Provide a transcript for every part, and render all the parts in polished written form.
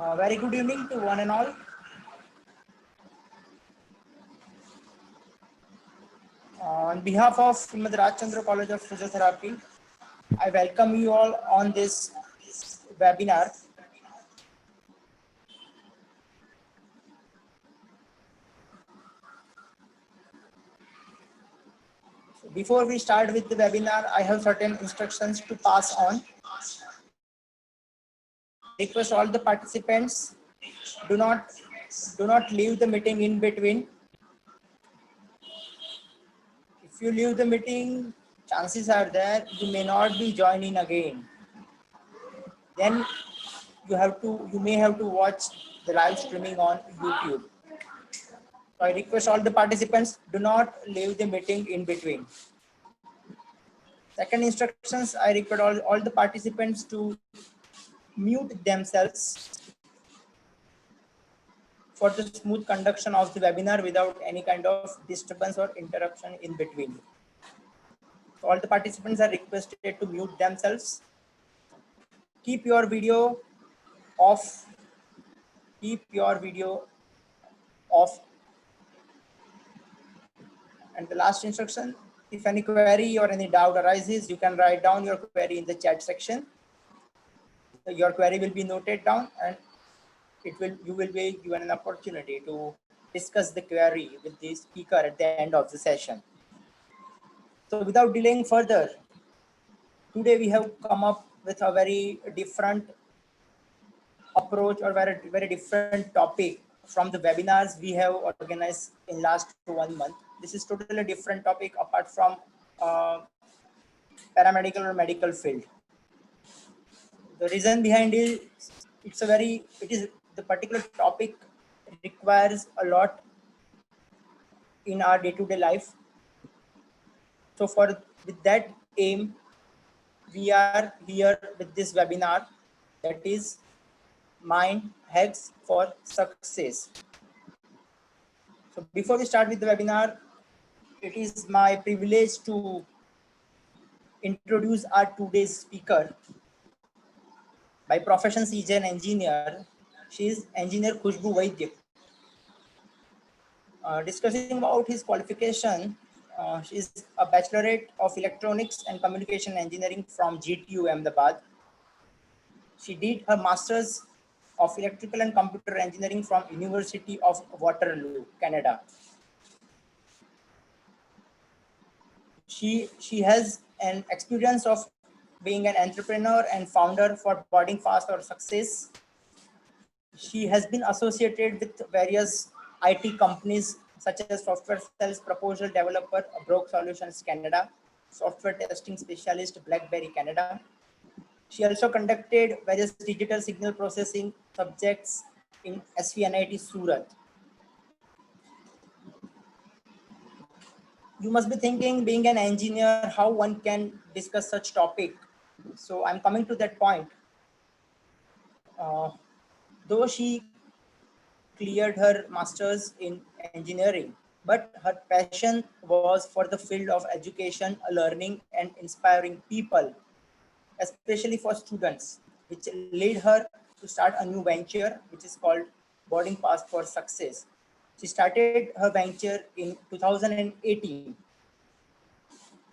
Very good evening to one and all. On behalf of Srimad Rajchandra College of Physiotherapy, I welcome you all on this webinar. Before we start with the webinar, I have certain instructions to pass on. I request all the participants, do not leave the meeting in between. If you leave the meeting, chances are there you may not be joining again. Then you may have to watch the live streaming on YouTube. So I request all the participants, do not leave the meeting in between. Second instructions, I request all the participants to mute themselves for the smooth conduction of the webinar without any kind of disturbance or interruption in between. So all the participants are requested to mute themselves. Keep your video off. Keep your video off. And the last instruction, if any query or any doubt arises, you can write down your query in the chat section. Your query will be noted down and you will be given an opportunity to discuss the query with the speaker at the end of the session. So without delaying further, today we have come up with a very different approach or very different topic from the webinars we have organized in last 1 month. This is totally different topic apart from paramedical or medical field. The reason behind it is the particular topic requires a lot in our day-to-day life. So with that aim, we are here with this webinar, that is Mind Hacks for Success. So before we start with the webinar, it is my privilege to introduce our today's speaker. By profession, she is an engineer. She is engineer Er.Khushboo Vaidya. Discussing about his qualification, she is a bachelorate of electronics and communication engineering from GTU Ahmedabad. She did her master's of electrical and computer engineering from University of Waterloo, Canada. She has an experience of being an entrepreneur and founder for Boarding Fast or Success. She has been associated with various IT companies such as Software Sales Proposal Developer, Broke Solutions Canada, Software Testing Specialist, BlackBerry Canada. She also conducted various digital signal processing subjects in SVNIT Surat. You must be thinking, being an engineer, how one can discuss such topic. So I'm coming to that point. Though she cleared her master's in engineering, but her passion was for the field of education, learning, and inspiring people, especially for students, which led her to start a new venture, which is called Boarding Pass for Success. She started her venture in 2018,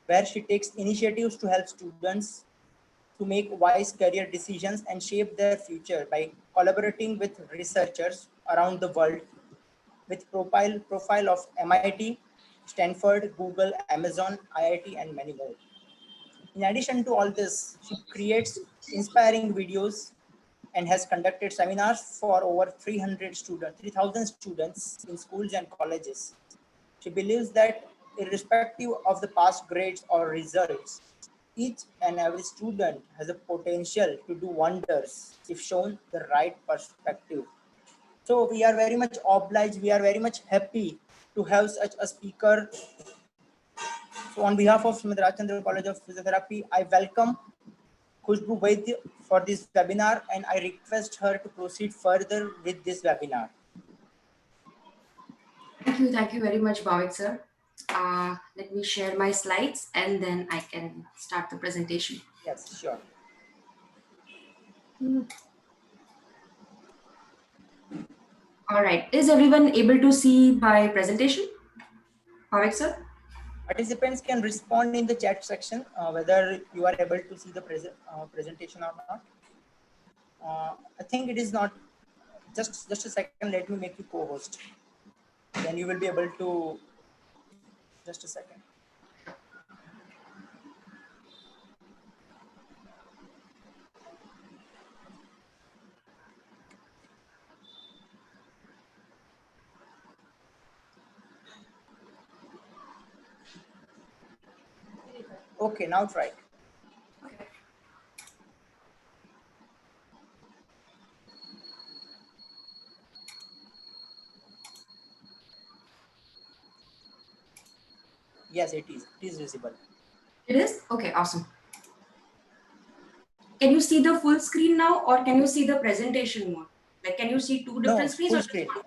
where she takes initiatives to help students to make wise career decisions and shape their future by collaborating with researchers around the world with profile of MIT, Stanford, Google, Amazon, IIT, and many more. In addition to all this, she creates inspiring videos and has conducted seminars for over 3,000 students in schools and colleges. She believes that irrespective of the past grades or results, each and every student has a potential to do wonders if shown the right perspective. So we are very much obliged, we are very much happy to have such a speaker. So on behalf of Srimad Rajchandra College of Physiotherapy, I welcome Er.Khushboo Vaidya for this webinar and I request her to proceed further with this webinar. Thank you very much, Bhavik sir. Let me share my slides and then I can start the presentation. Yes, sure. All right. Is everyone able to see my presentation? Bhavik sir? Participants can respond in the chat section whether you are able to see the presentation or not. I think it is not. Just a second. Let me make you co-host. Then you will be able to. Just a second. Okay, now try. Okay. Yes, it is. It is visible. It is? Okay, awesome. Can you see the full screen now, or can you see the presentation mode? Like, can you see two No, different screens full or just screen. one?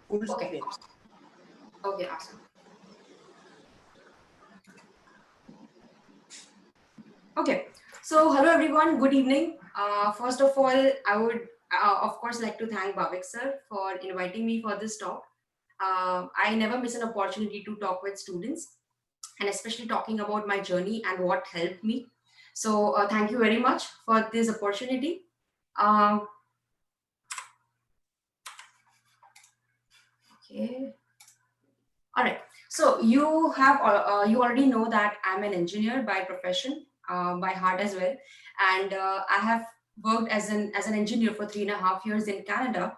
Full Okay, screen. awesome. Okay, awesome. Okay, so hello everyone, good evening. First of all, I would of course like to thank Bhavik sir for inviting me for this talk. I never miss an opportunity to talk with students, and especially talking about my journey and what helped me. So thank you very much for this opportunity. Um, okay. All right. So you already know that I'm an engineer by profession, by heart as well, and I have worked as an engineer for 3.5 years in Canada.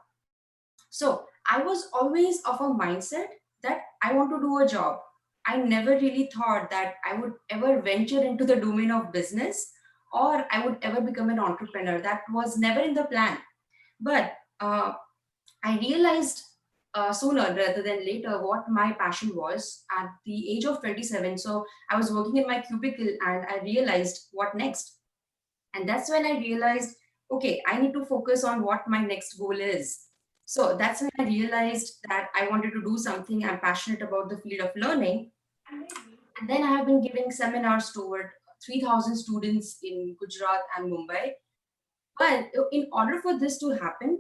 So I was always of a mindset that I want to do a job. I never really thought that I would ever venture into the domain of business or I would ever become an entrepreneur. That was never in the plan. But I realized sooner rather than later what my passion was at the age of 27. So I was working in my cubicle and I realized what next. And that's when I realized, okay, I need to focus on what my next goal is. So that's when I realized that I wanted to do something. I'm passionate about the field of learning. And then I have been giving seminars to over 3,000 students in Gujarat and Mumbai. But in order for this to happen,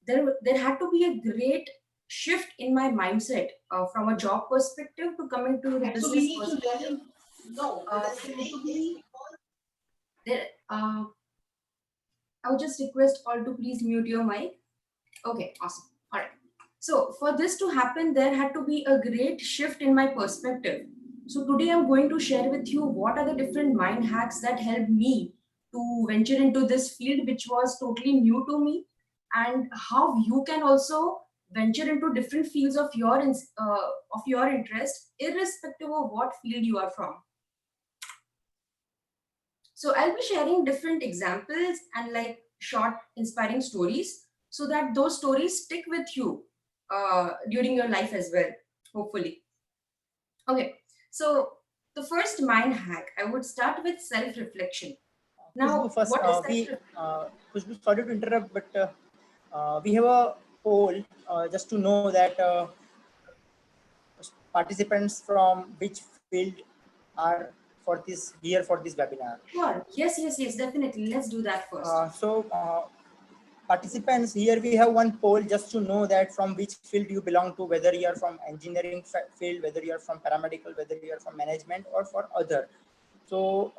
there had to be a great shift in my mindset from a job perspective to coming to the business perspective. There had to be there. I would just request all to please mute your mic. Okay, awesome. All right. So for this to happen, there had to be a great shift in my perspective. So today I'm going to share with you what are the different mind hacks that helped me to venture into this field, which was totally new to me, and how you can also venture into different fields of your interest, irrespective of what field you are from. So I'll be sharing different examples and like short inspiring stories so that those stories stick with you during your life as well, hopefully. Okay, so the first mind hack, I would start with self reflection. Khushbu, Now, first, what is self reflection? Khushbu, sorry to interrupt, but we have a poll just to know that participants from which field are for this webinar. Sure. Yes, yes, yes, definitely. Let's do that first. Participants, here we have one poll just to know that from which field you belong to, whether you are from engineering field, whether you are from paramedical, whether you are from management or for other. So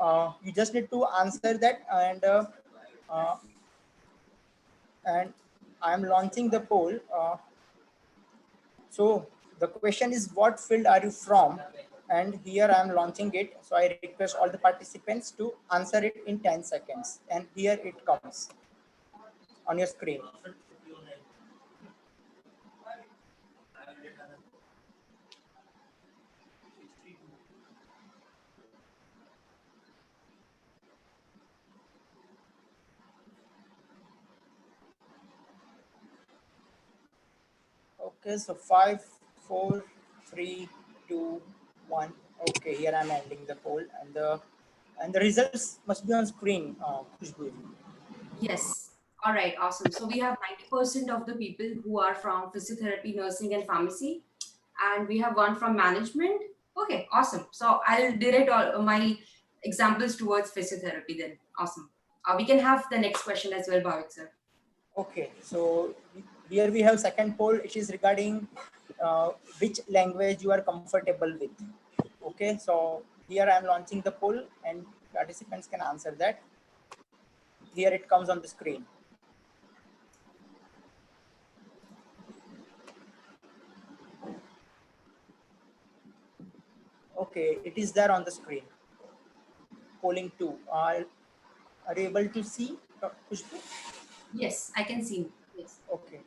you just need to answer that, uh, and I am launching the poll. So the question is, what field are you from? And here I am launching it. So I request all the participants to answer it in 10 seconds. And here it comes on your screen. Okay, so 5, 4, 3, 2, 1. Okay, here I'm ending the poll, and the results must be on screen. Khushbu. Yes. All right, awesome. So we have 90% of the people who are from physiotherapy, nursing, and pharmacy, and we have one from management. Okay, awesome. So I'll direct all my examples towards physiotherapy then. Awesome. We can have the next question as well, Bhavik sir. Okay, so Here we have second poll. It is regarding which language you are comfortable with. Okay, so here I am launching the poll and participants can answer that. Here it comes on the screen. Okay, it is there on the screen. Polling 2. Are you able to see, Khushboo? Yes, I can see. Yes. Okay.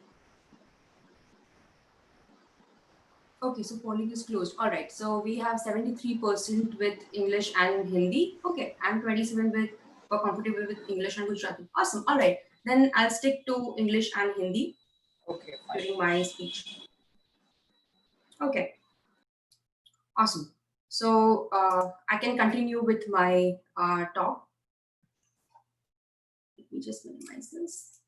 Okay, so polling is closed. All right. So we have 73% with English and Hindi. Okay, I'm 27 with comfortable with English and Gujarati. Awesome. All right. Then I'll stick to English and Hindi Okay, fine. during my speech. Okay. Awesome. So I can continue with my talk. Let me just minimize this.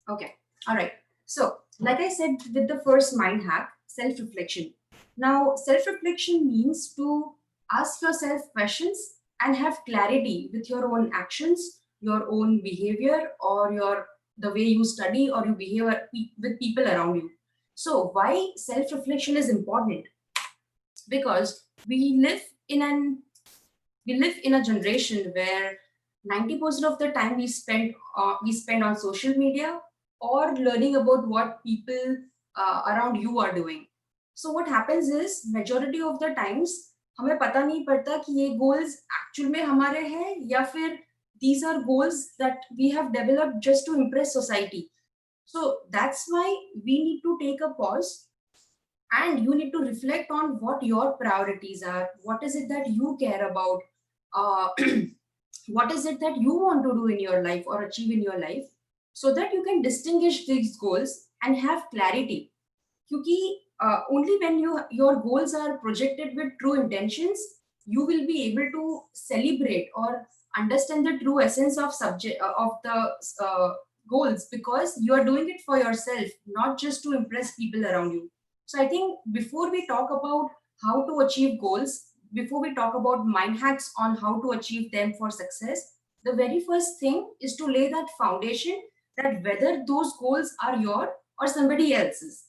Okay. All right. So, like I said with the first mind hack, self reflection. Now, self reflection means to ask yourself questions and have clarity with your own actions, your own behavior, or the way you study or you behave with people around you. So, why self reflection is important? Because we live in a generation where 90% of the time we spend on social media or learning about what people around you are doing. So what happens is majority of the times हमें पता नहीं पड़ता कि ये goals actual में हमारे हैं या फिर these are goals that we have developed just to impress society. So that's why we need to take a pause and you need to reflect on what your priorities are, what is it that you care about, uh, what is it that you want to do in your life or achieve in your life, so that you can distinguish these goals and have clarity. Because only when your goals are projected with true intentions, you will be able to celebrate or understand the true essence of subject of the goals, because you are doing it for yourself, not just to impress people around you. So I think before we talk about how to achieve goals, before we talk about mind hacks on how to achieve them for success, the very first thing is to lay that foundation that whether those goals are your or somebody else's.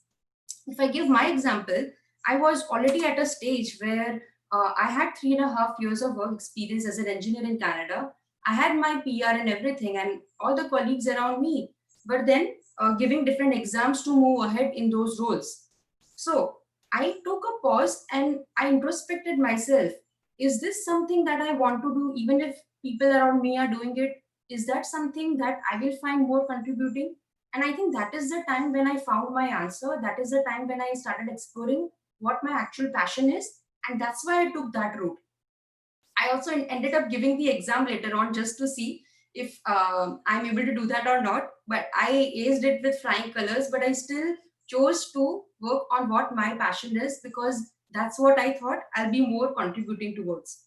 If I give my example, I was already at a stage where I had 3.5 years of work experience as an engineer in Canada. I had my PR and everything, and all the colleagues around me were then giving different exams to move ahead in those roles. So I took a pause and I introspected myself. Is this something that I want to do, even if people around me are doing it? Is that something that I will find more contributing? And I think that is the time when I found my answer. That is the time when I started exploring what my actual passion is. And that's why I took that route. I also ended up giving the exam later on just to see if I'm able to do that or not. But I aced it with flying colors, but I still chose to work on what my passion is, because that's what I thought I'll be more contributing towards.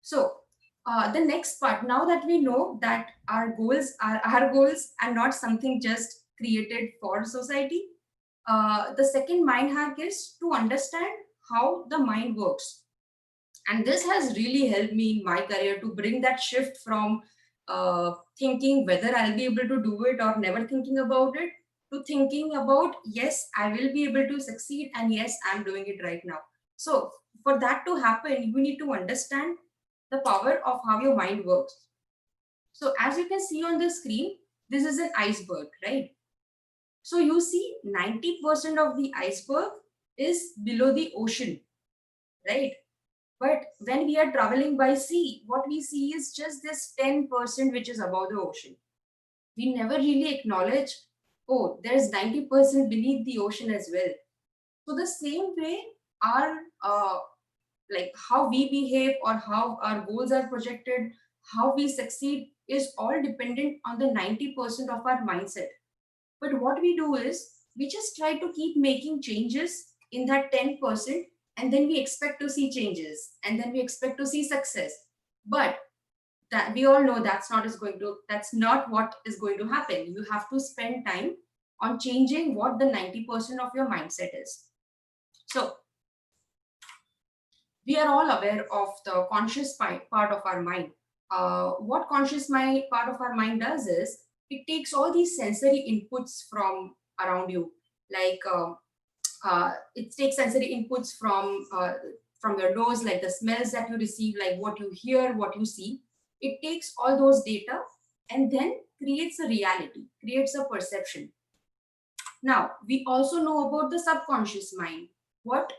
So the next part, now that we know that our goals are our goals and not something just created for society, the second mind hack is to understand how the mind works. And this has really helped me in my career to bring that shift from thinking whether I'll be able to do it or never thinking about it, to thinking about, yes, I will be able to succeed, and yes, I'm doing it right now. So for that to happen, you need to understand the power of how your mind works. So as you can see on the screen, this is an iceberg, right? So you see 90% of the iceberg is below the ocean, right? But when we are traveling by sea, what we see is just this 10% which is above the ocean. We never really acknowledge, oh, there's 90% beneath the ocean as well. So the same way, our like how we behave or how our goals are projected, how we succeed is all dependent on the 90% of our mindset. But what we do is we just try to keep making changes in that 10%, and then we expect to see changes, and then we expect to see success. But that we all know that's not what is going to happen. You have to spend time on changing what the 90% of your mindset is. So we are all aware of the conscious part of our mind. What part of our mind does is it takes all these sensory inputs from around you, like it takes sensory inputs from your nose, like the smells that you receive, like what you hear, what you see. It takes all those data and then creates a reality, creates a perception. Now, we also know about the subconscious mind. What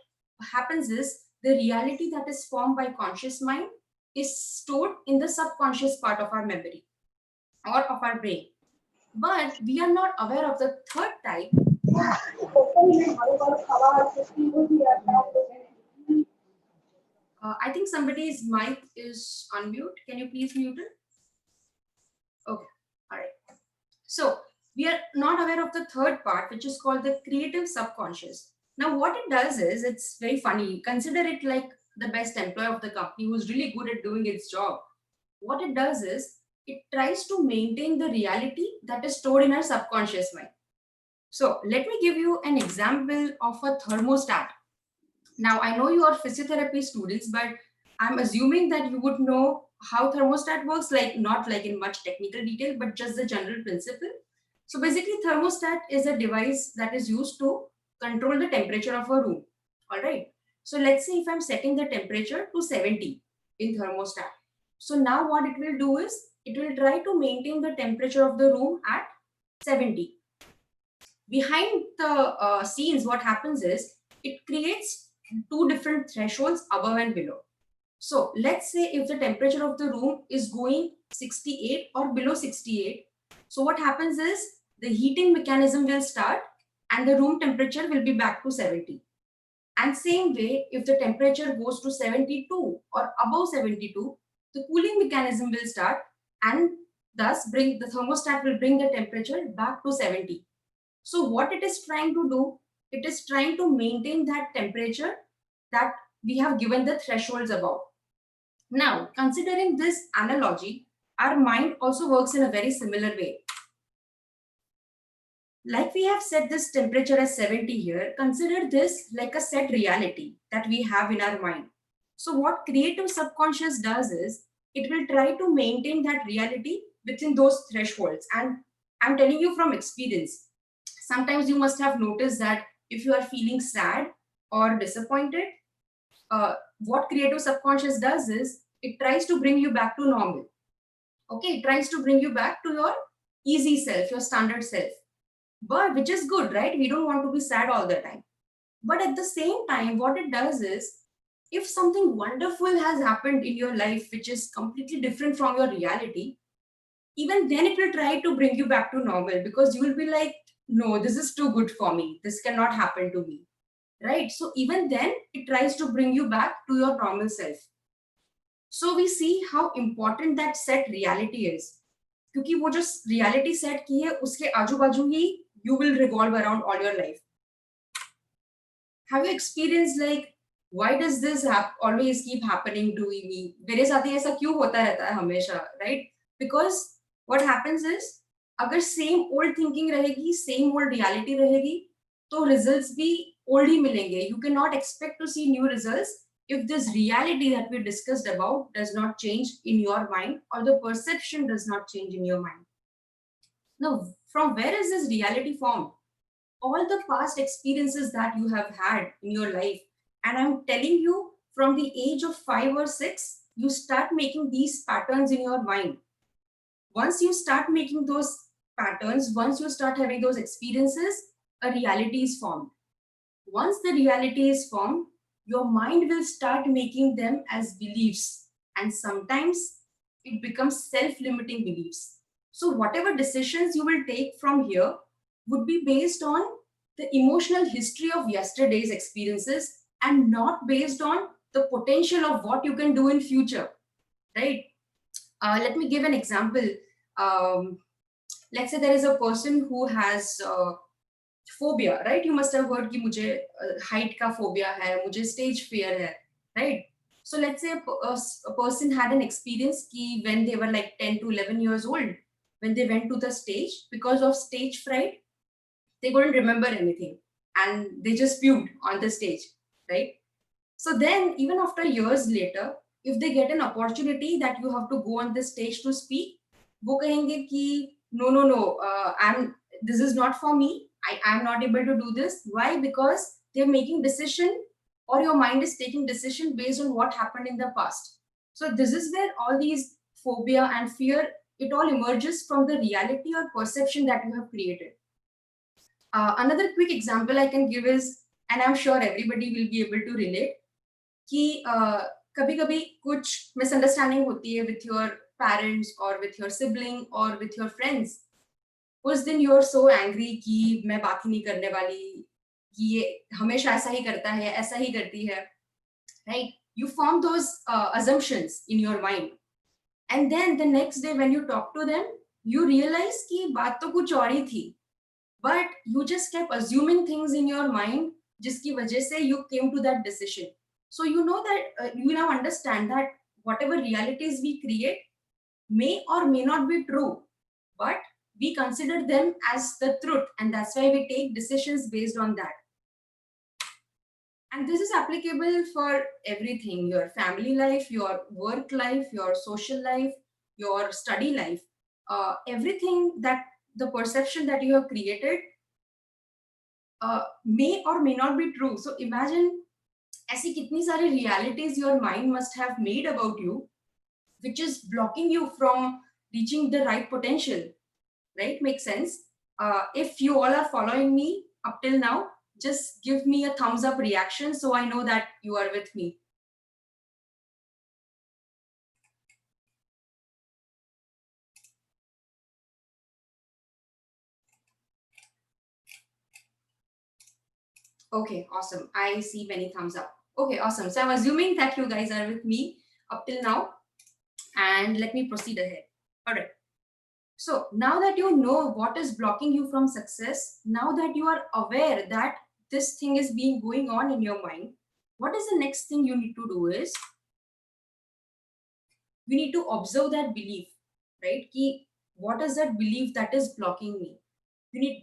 happens is the reality that is formed by conscious mind is stored in the subconscious part of our memory or of our brain. But we are not aware of the third type. I think somebody's mic is unmute. Can you please mute it? Okay. All right. So we are not aware of the third part, which is called the creative subconscious. Now, what it does is, it's very funny. Consider it like the best employee of the company who's really good at doing its job. What it does is, it tries to maintain the reality that is stored in our subconscious mind. So let me give you an example of a thermostat. Now, I know you are physiotherapy students, but I'm assuming that you would know how thermostat works, like not like in much technical detail, but just the general principle. So basically, thermostat is a device that is used to control the temperature of a room. All right. So let's say if I'm setting the temperature to 70 in thermostat. So now what it will do is, it will try to maintain the temperature of the room at 70. Behind the scenes, what happens is, it creates two different thresholds above and below. So let's say if the temperature of the room is going 68 or below 68, so what happens is, the heating mechanism will start and the room temperature will be back to 70. And same way, if the temperature goes to 72 or above 72, the cooling mechanism will start, and thus bring the thermostat will bring the temperature back to 70. So what it is trying to do, it is trying to maintain that temperature that we have given the thresholds above. Now, considering this analogy, our mind also works in a very similar way. Like we have set this temperature as 70 here, consider this like a set reality that we have in our mind. So what creative subconscious does is, it will try to maintain that reality within those thresholds. And I'm telling you from experience, sometimes you must have noticed that if you are feeling sad or disappointed, what creative subconscious does is, it tries to bring you back to normal. Okay, it tries to bring you back to your easy self, your standard self. But which is good, right? We don't want to be sad all the time. But at the same time, what it does is, if something wonderful has happened in your life which is completely different from your reality, even then it will try to bring you back to normal, because you will be like, no, this is too good for me, this cannot happen to me, right? So even then it tries to bring you back to your normal self. So we see how important that set reality is, क्योंकि वो जो reality set की है उसके आजू बाजू ही you will revolve around all your life. Have you experienced like, why does this always keep happening to me? मेरे साथ ही ऐसा क्यों होता रहता है हमेशा, right? Because what happens is, अगर same old thinking रहेगी, same old reality रहेगी, तो results भी old ही मिलेंगे. You cannot expect to see new results if this reality that we discussed about does not change in your mind, or the perception does not change in your mind. Now, from where is this reality formed? All the past experiences that you have had in your life. And I'm telling you, from the age of 5 or 6, you start making these patterns in your mind. Once you start making those patterns, once you start having those experiences, a reality is formed. Once the reality is formed, your mind will start making them as beliefs. And sometimes it becomes self-limiting beliefs. So whatever decisions you will take from here would be based on the emotional history of yesterday's experiences, and not based on the potential of what you can do in future, right? Let me give an example. um, let's say there is a person who has phobia, right? You must have heard कि मुझे height का phobia है, मुझे stage fear है, right? So let's say a person had an experience कि when they were like 10 to 11 years old, when they went to the stage, because of stage fright, they couldn't remember anything and they just puked on the stage, right? So then, even after years later, if they get an opportunity that you have to go on the stage to speak, वो कहेंगे कि no, this is not for me. I am not able to do this. Why? Because they're making decision, or your mind is taking decision based on what happened in the past. So this is where all these phobia and fear, it all emerges from the reality or perception that you have created. Another quick example I can give is, and I'm sure everybody will be able to relate, कि कभी कभी कुछ misunderstanding होती है with your parents or with your sibling or with your friends. उस दिन you are so angry कि मैं बात ही नहीं करने वाली, कि ये हमेशा ऐसा ही करता है, ऐसा ही करती है, right? You form those assumptions in your mind, and then the next day when you talk to them, you realize कि बात तो कुछ और ही थी, but you just kept assuming things in your mind, जिसकी वजह से you came to that decision. So you know that you now understand that whatever realities we create may or may not be true, but we consider them as the truth, and that's why we take decisions based on that. And this is applicable for everything: your family life, your work life, your social life, your study life. Everything that the perception that you have created may or may not be true. So imagine ऐसी कितनी सारी realities your mind must have made about you, which is blocking you from reaching the right potential, right? Makes sense? If you all are following me up till now, just give me a thumbs up reaction so I know that you are with me. Okay, awesome. I see many thumbs up. Okay, awesome. So I'm assuming that you guys are with me up till now, and let me proceed ahead. All right. So now that you know what is blocking you from success, now that you are aware that this thing is being going on in your mind, what is the next thing you need to do is we need to observe that belief, right? Ki, what is that belief that is blocking me? You need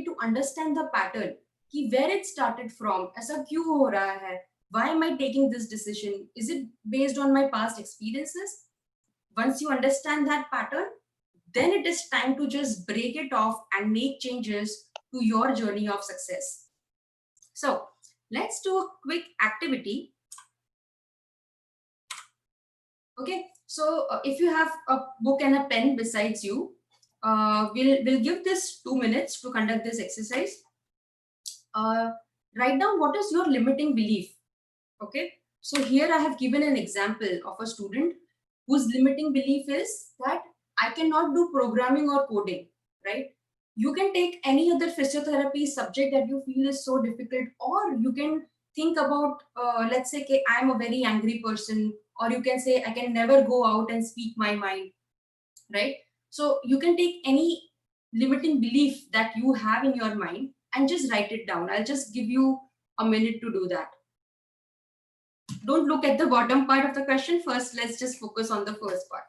to understand the pattern, ki where it started from, ऐसा क्यों हो रहा है? Why am I taking this decision? Is it based on my past experiences? Once you understand that pattern, then it is time to just break it off and make changes to your journey of success. So let's do a quick activity. Okay, so if you have a book and a pen besides you, we'll give this 2 minutes to conduct this exercise. Write down what is your limiting belief. Okay, so here I have given an example of a student whose limiting belief is that I cannot do programming or coding, right? You can take any other physiotherapy subject that you feel is so difficult, or you can think about, let's say, okay, I'm a very angry person, or you can say, I can never go out and speak my mind, right? So you can take any limiting belief that you have in your mind and just write it down. I'll just give you a minute to do that. Don't look at the bottom part of the question first. Let's just focus on the first part.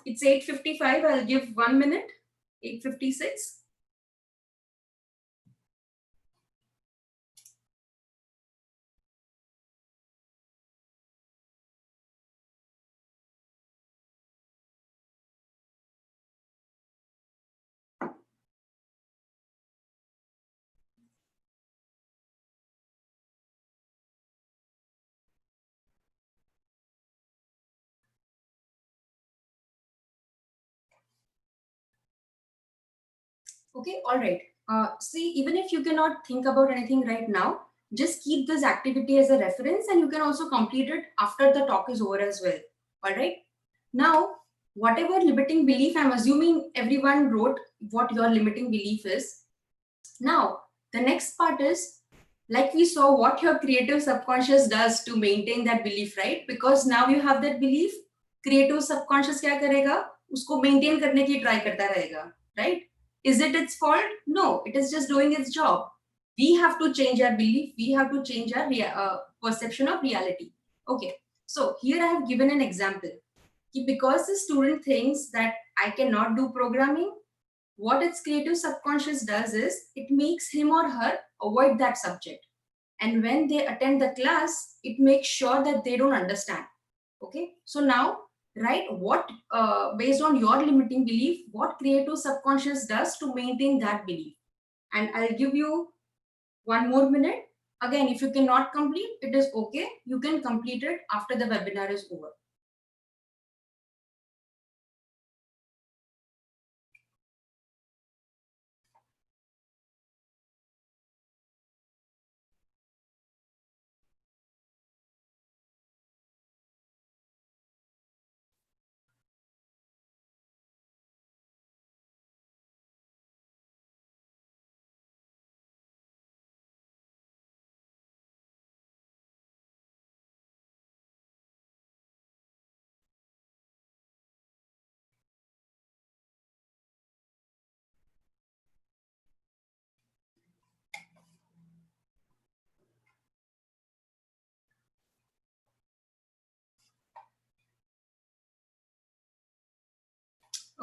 It's 8:55. I'll give 1 minute. 8:56. Okay, all right. See, even if you cannot think about anything right now, just keep this activity as a reference, and you can also complete it after the talk is over as well. All right. Now, whatever limiting belief, I'm assuming everyone wrote what your limiting belief is. Now, the next part is, like we saw, what your creative subconscious does to maintain that belief, right? Because now you have that belief, creative subconscious क्या करेगा? उसको maintain करने की try करता रहेगा, right? Is it its fault? No, it is just doing its job. We have to change our belief. We have to change our perception of reality. Okay, so here I have given an example. Because the student thinks that I cannot do programming, what its creative subconscious does is it makes him or her avoid that subject. And when they attend the class, it makes sure that they don't understand. Okay, so now Right? What, based on your limiting belief, what creative subconscious does to maintain that belief. And I'll give you 1 more minute. Again, if you cannot complete, it is okay. You can complete it after the webinar is over.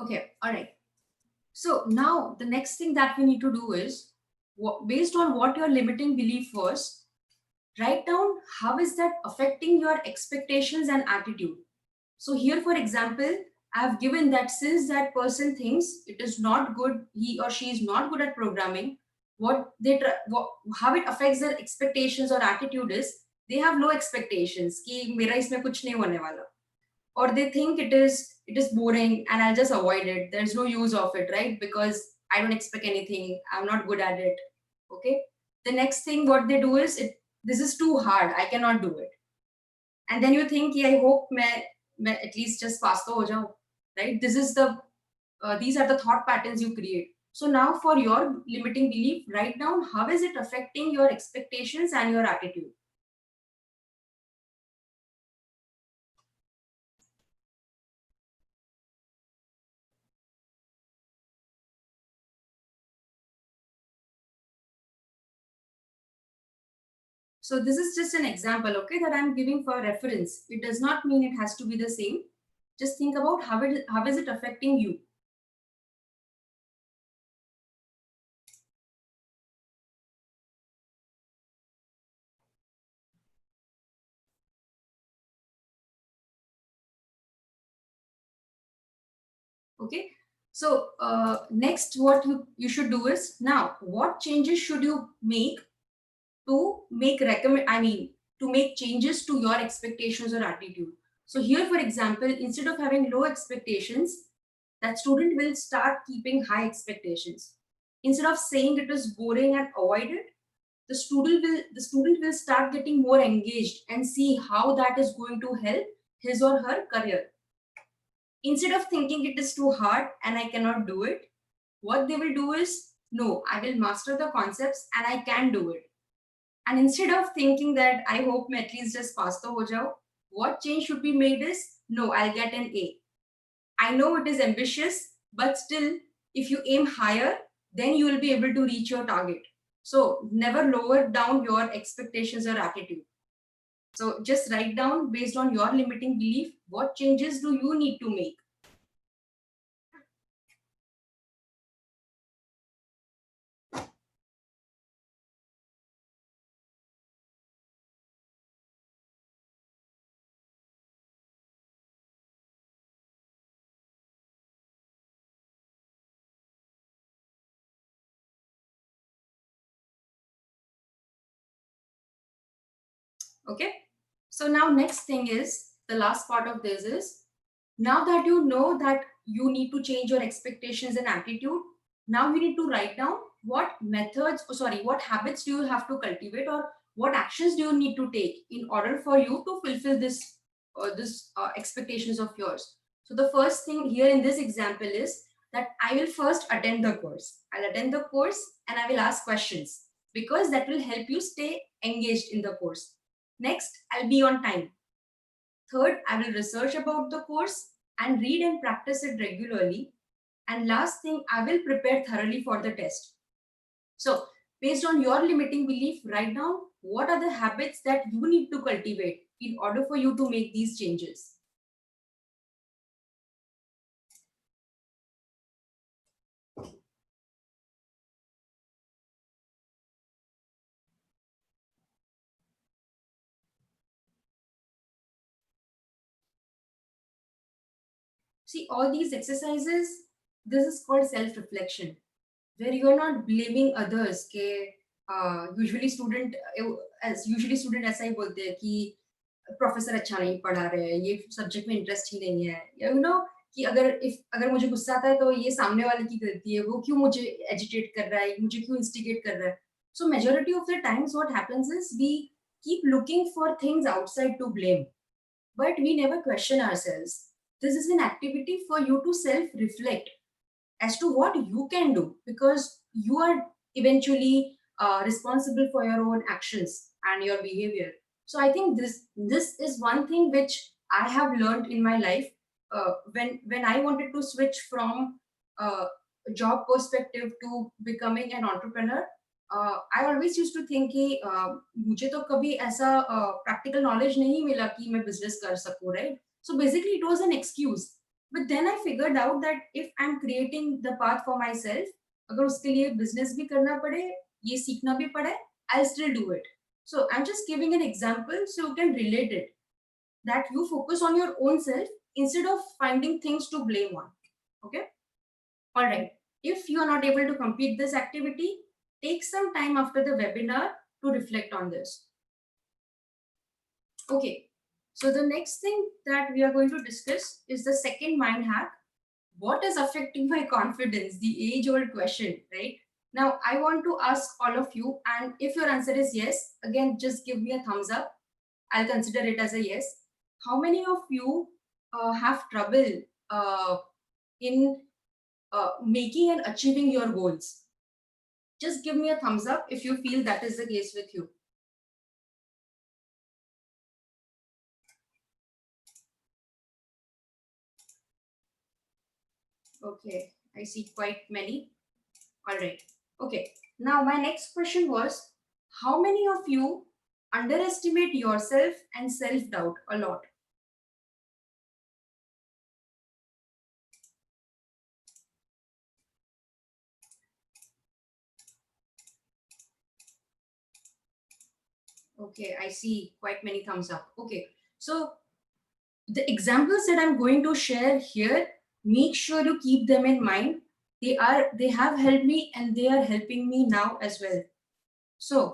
Okay, all right. So now the next thing that we need to do is, based on what your limiting belief was, write down how is that affecting your expectations and attitude. So here, for example, I have given that since that person thinks it is not good, he or she is not good at programming, how it affects their expectations or attitude is they have low expectations कि मेरा इसमें कुछ नहीं होने वाला, or they think it is boring and I'll just avoid it. There's no use of it, right? Because I don't expect anything. I'm not good at it. Okay. The next thing what they do is this is too hard. I cannot do it. And then you think, yeah, I hope मैं at least just pass तो हो जाऊं, right? These are the thought patterns you create. So now for your limiting belief, write down how is it affecting your expectations and your attitude. So this is just an example, okay, that I'm giving for reference. It does not mean it has to be the same. Just think about how is it affecting you. Okay. So next, what you should do is, now what changes should you make to make changes to your expectations or attitude. So here, for example, instead of having low expectations, that student will start keeping high expectations. Instead of saying it is boring and avoid it, the student will start getting more engaged and see how that is going to help his or her career. Instead of thinking it is too hard and I cannot do it, what they will do is, no, I will master the concepts and I can do it. And instead of thinking that I hope मैं at least just pass to ho jao, what change should be made is, no, I'll get an A. I know it is ambitious, but still, if you aim higher, then you will be able to reach your target. So never lower down your expectations or attitude. So just write down, based on your limiting belief, what changes do you need to make. Okay. So now next thing is, the last part of this is, now that you know that you need to change your expectations and attitude, now you need to write down what habits do you have to cultivate, or what actions do you need to take in order for you to fulfill this expectations of yours. So the first thing here in this example is that I will first attend the course. I'll attend the course and I will ask questions, because that will help you stay engaged in the course. Next, I'll be on time. Third, I will research about the course and read and practice it regularly. And last thing, I will prepare thoroughly for the test. So, based on your limiting belief, write down what are the habits that you need to cultivate in order for you to make these changes. See, all these exercises, this is called self-reflection, where you are not blaming others. के usually student ऐसा ही बोलते हैं कि professor अच्छा नहीं पढ़ा रहे हैं, ये सब्जेक्ट में इंटरेस्ट ही नहीं है, यू नो, कि अगर मुझे गुस्सा आता है तो ये सामने वाले की गलती है, वो क्यों मुझे एजिटेट कर रहा है, मुझे क्यों इंस्टिगेट कर रहा है. So majority of the times what happens is we keep looking for things outside to blame, but we never question ourselves. This is an activity for you to self reflect as to what you can do, because you are eventually responsible for your own actions and your behavior. So I think this is one thing which I have learned in my life. When I wanted to switch from uh, a job perspective to becoming an entrepreneur, I always used to think कि मुझे तो कभी ऐसा practical knowledge नहीं मिला कि मैं business कर सकूँ, right? So basically it was an excuse. But then I figured out that if I'm creating the path for myself, अगर उसके लिए business भी करना पड़े, ये सीखना भी पड़े, I'll still do it. So I'm just giving an example so you can relate it. That you focus on your own self instead of finding things to blame on. Okay? Alright. If you are not able to complete this activity, take some time after the webinar to reflect on this. Okay. So the next thing that we are going to discuss is the second mind hack. What is affecting my confidence? The age-old question, right? Now, I want to ask all of you, and if your answer is yes, again, just give me a thumbs up. I'll consider it as a yes. How many of you have trouble in making and achieving your goals? Just give me a thumbs up if you feel that is the case with you. Okay, I see quite many. All right. Okay. Now, my next question was, how many of you underestimate yourself and self-doubt a lot? Okay, I see quite many thumbs up. Okay. So, the examples that I'm going to share here, make sure you keep them in mind. They have helped me and they are helping me now as well. So,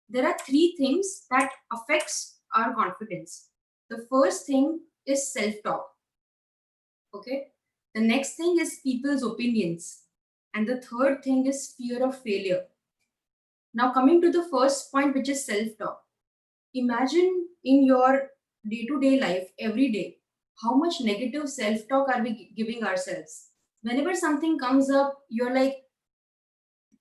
there are three things that affects our confidence. The first thing is self-talk. Okay. The next thing is people's opinions. And the third thing is fear of failure. Now, coming to the first point, which is self-talk. Imagine in your day-to-day life, every day, how much negative self-talk are we giving ourselves? Whenever something comes up, you're like,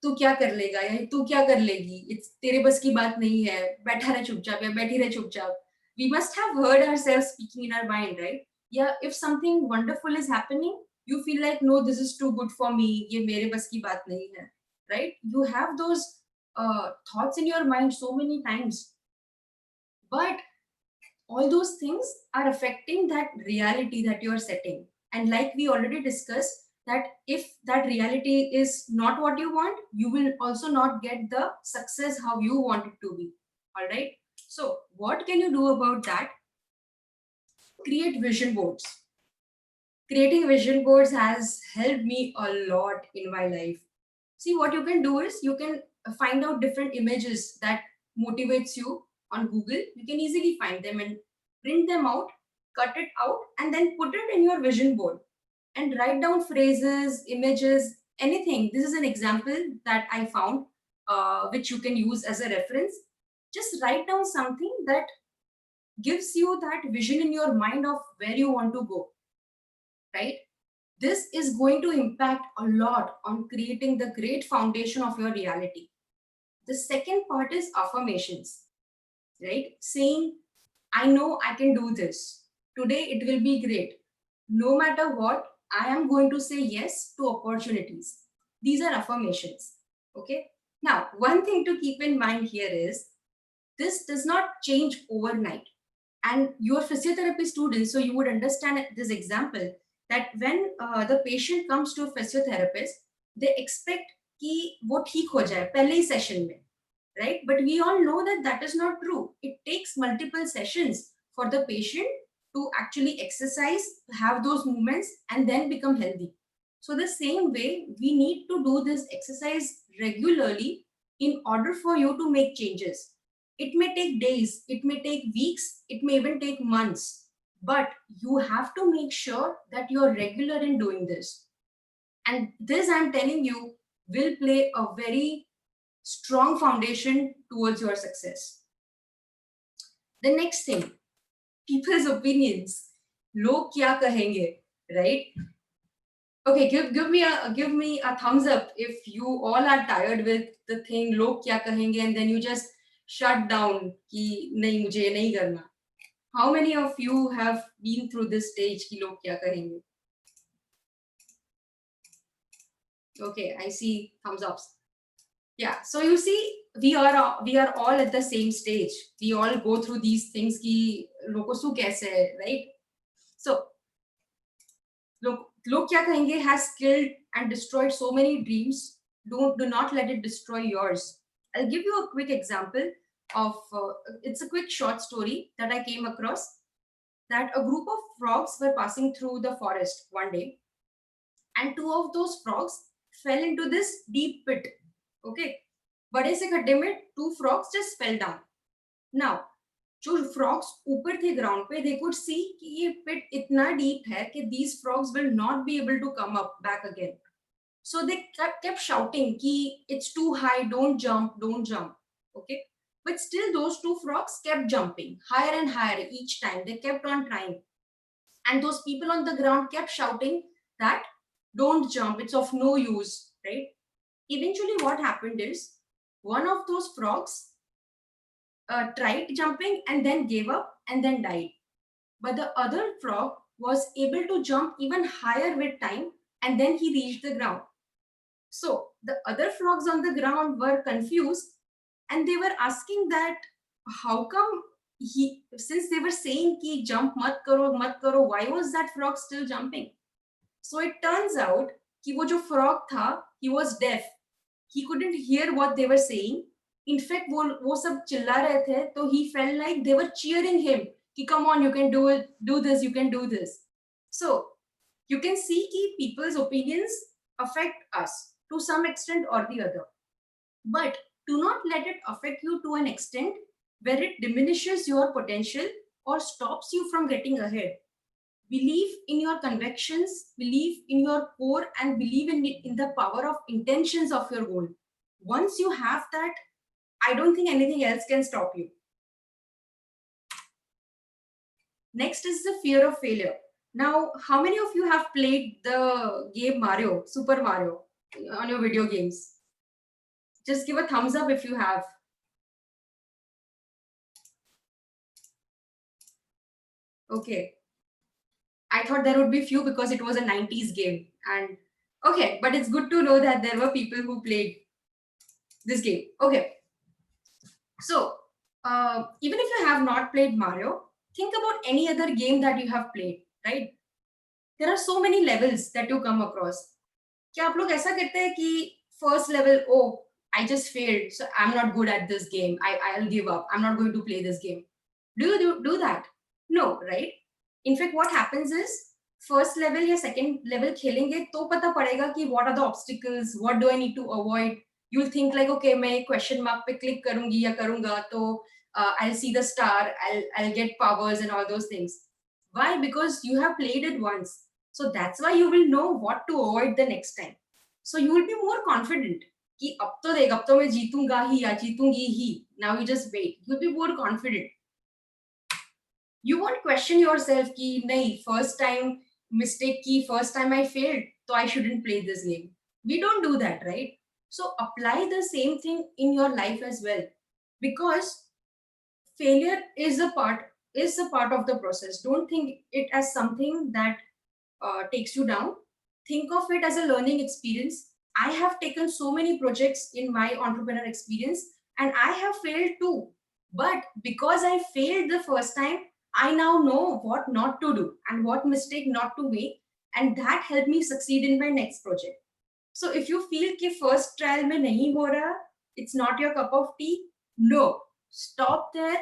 तू क्या कर लेगा या तू क्या कर लेगी, it's तेरे बस की बात नहीं है, बैठा रहे चुपचाप या बैठी रहे चुपचाप. We must have heard ourselves speaking in our mind, right? Yeah, if something wonderful is happening, you feel like, no, this is too good for me, ये मेरे बस की बात नहीं है, right? You have those thoughts in your mind so many times, but all those things are affecting that reality that you are setting. And like we already discussed, that if that reality is not what you want, you will also not get the success how you want it to be. All right. So what can you do about that? Create vision boards. Creating vision boards has helped me a lot in my life. See, what you can do is you can find out different images that motivates you on Google. You can easily find them and print them out, cut it out, and then put it in your vision board and write down phrases, images, anything. This is an example that I found, which you can use as a reference. Just write down something that gives you that vision in your mind of where you want to go, right? This is going to impact a lot on creating the great foundation of your reality. The second part is affirmations, right? Saying, I know I can do this. Today it will be great. No matter what, I am going to say yes to opportunities. These are affirmations. Okay. Now, one thing to keep in mind here is this does not change overnight. And you're physiotherapy students, so you would understand this example that when the patient comes to a physiotherapist, they expect कि वो ठीक हो जाए पहले ही session में, right? But we all know that that is not true. It takes multiple sessions for the patient to actually exercise, have those movements, and then become healthy. So the same way, we need to do this exercise regularly in order for you to make changes. It may take days, it may take weeks, it may even take months, but you have to make sure that you're regular in doing this. And this, I'm telling you, will play a very strong foundation towards your success. The next thing, people's opinions. Log kya kahenge, right? Okay, give me a thumbs up if you all are tired with the thing log kya kahenge and then you just shut down ki nahi mujhe ye nahi karna. How many of you have been through this stage ki log kya kahenge? Okay, I see thumbs ups. Yeah, so you see, we are all at the same stage. We all go through these things ki log ko su kaise hai, right? So log kya kahenge has killed and destroyed so many dreams. Do not let it destroy yours. I'll give you a quick example of it's a quick short story that I came across, that a group of frogs were passing through the forest one day, and two of those frogs fell into this deep pit. Okay, बड़े से गड्ढे में two frogs just fell down. Now जो frogs ऊपर थे ground पे, they could see कि ये pit इतना deep है कि these frogs will not be able to come up back again. So they kept shouting कि it's too high, don't jump, don't jump. Okay, but still those two frogs kept jumping higher and higher each time. They kept on trying, and those people on the ground kept shouting that don't jump, it's of no use, right? Eventually what happened is one of those frogs tried jumping and then gave up and then died. But the other frog was able to jump even higher with time, and then he reached the ground. So the other frogs on the ground were confused, and they were asking that how come he, since they were saying ki jump mat karo, why was that frog still jumping? So it turns out कि वो जो frog था, he was deaf. He couldn't hear what they were saying. In fact, वो सब चिल्ला रहे थे, तो he felt like they were cheering him कि come on, you can do it, do this, you can do this. So you can see कि people's opinions affect us to some extent or the other. But do not let it affect you to an extent where it diminishes your potential or stops you from getting ahead. Believe in your convictions, believe in your core, and believe in the power of intentions of your goal. Once you have that, I don't think anything else can stop you. Next is the fear of failure. Now, how many of you have played the game Mario, Super Mario, on your video games? Just give a thumbs up if you have. Okay. I thought there would be few because it was a 90s game. And okay, but it's good to know that there were people who played this game. Okay. So, even if you have not played Mario, think about any other game that you have played, right? There are so many levels that you come across. क्या आप लोग ऐसा करते हैं कि first level, oh, I just failed, so I'm not good at this game. I'll give up. I'm not going to play this game. Do you do that? No, right? In fact, what happens is first level या second level खेलेंगे तो पता पड़ेगा कि what are the obstacles, what do I need to avoid. You'll think like, okay, मैं question mark पे click करूंगी या करूंगा तो I'll see the star, I'll get powers and all those things. Why? Because you have played it once. So that's why you will know what to avoid the next time. So you will be more confident कि अब तो देख, अब तो मैं जीतूंगा ही या जीतूंगी ही. Now you just wait. You'll be more confident. You won't question yourself कि नहीं, first time mistake की, first time I failed, so I shouldn't play this game. We don't do that, right? So apply the same thing in your life as well, because failure is a part of the process. Don't think it as something that takes you down. Think of it as a learning experience. I have taken so many projects in my entrepreneur experience and I have failed too. But because I failed the first time, I now know what not to do and what mistake not to make. And that helped me succeed in my next project. So if you feel कि first trial में नहीं हो रहा, it's not your cup of tea, no. Stop there,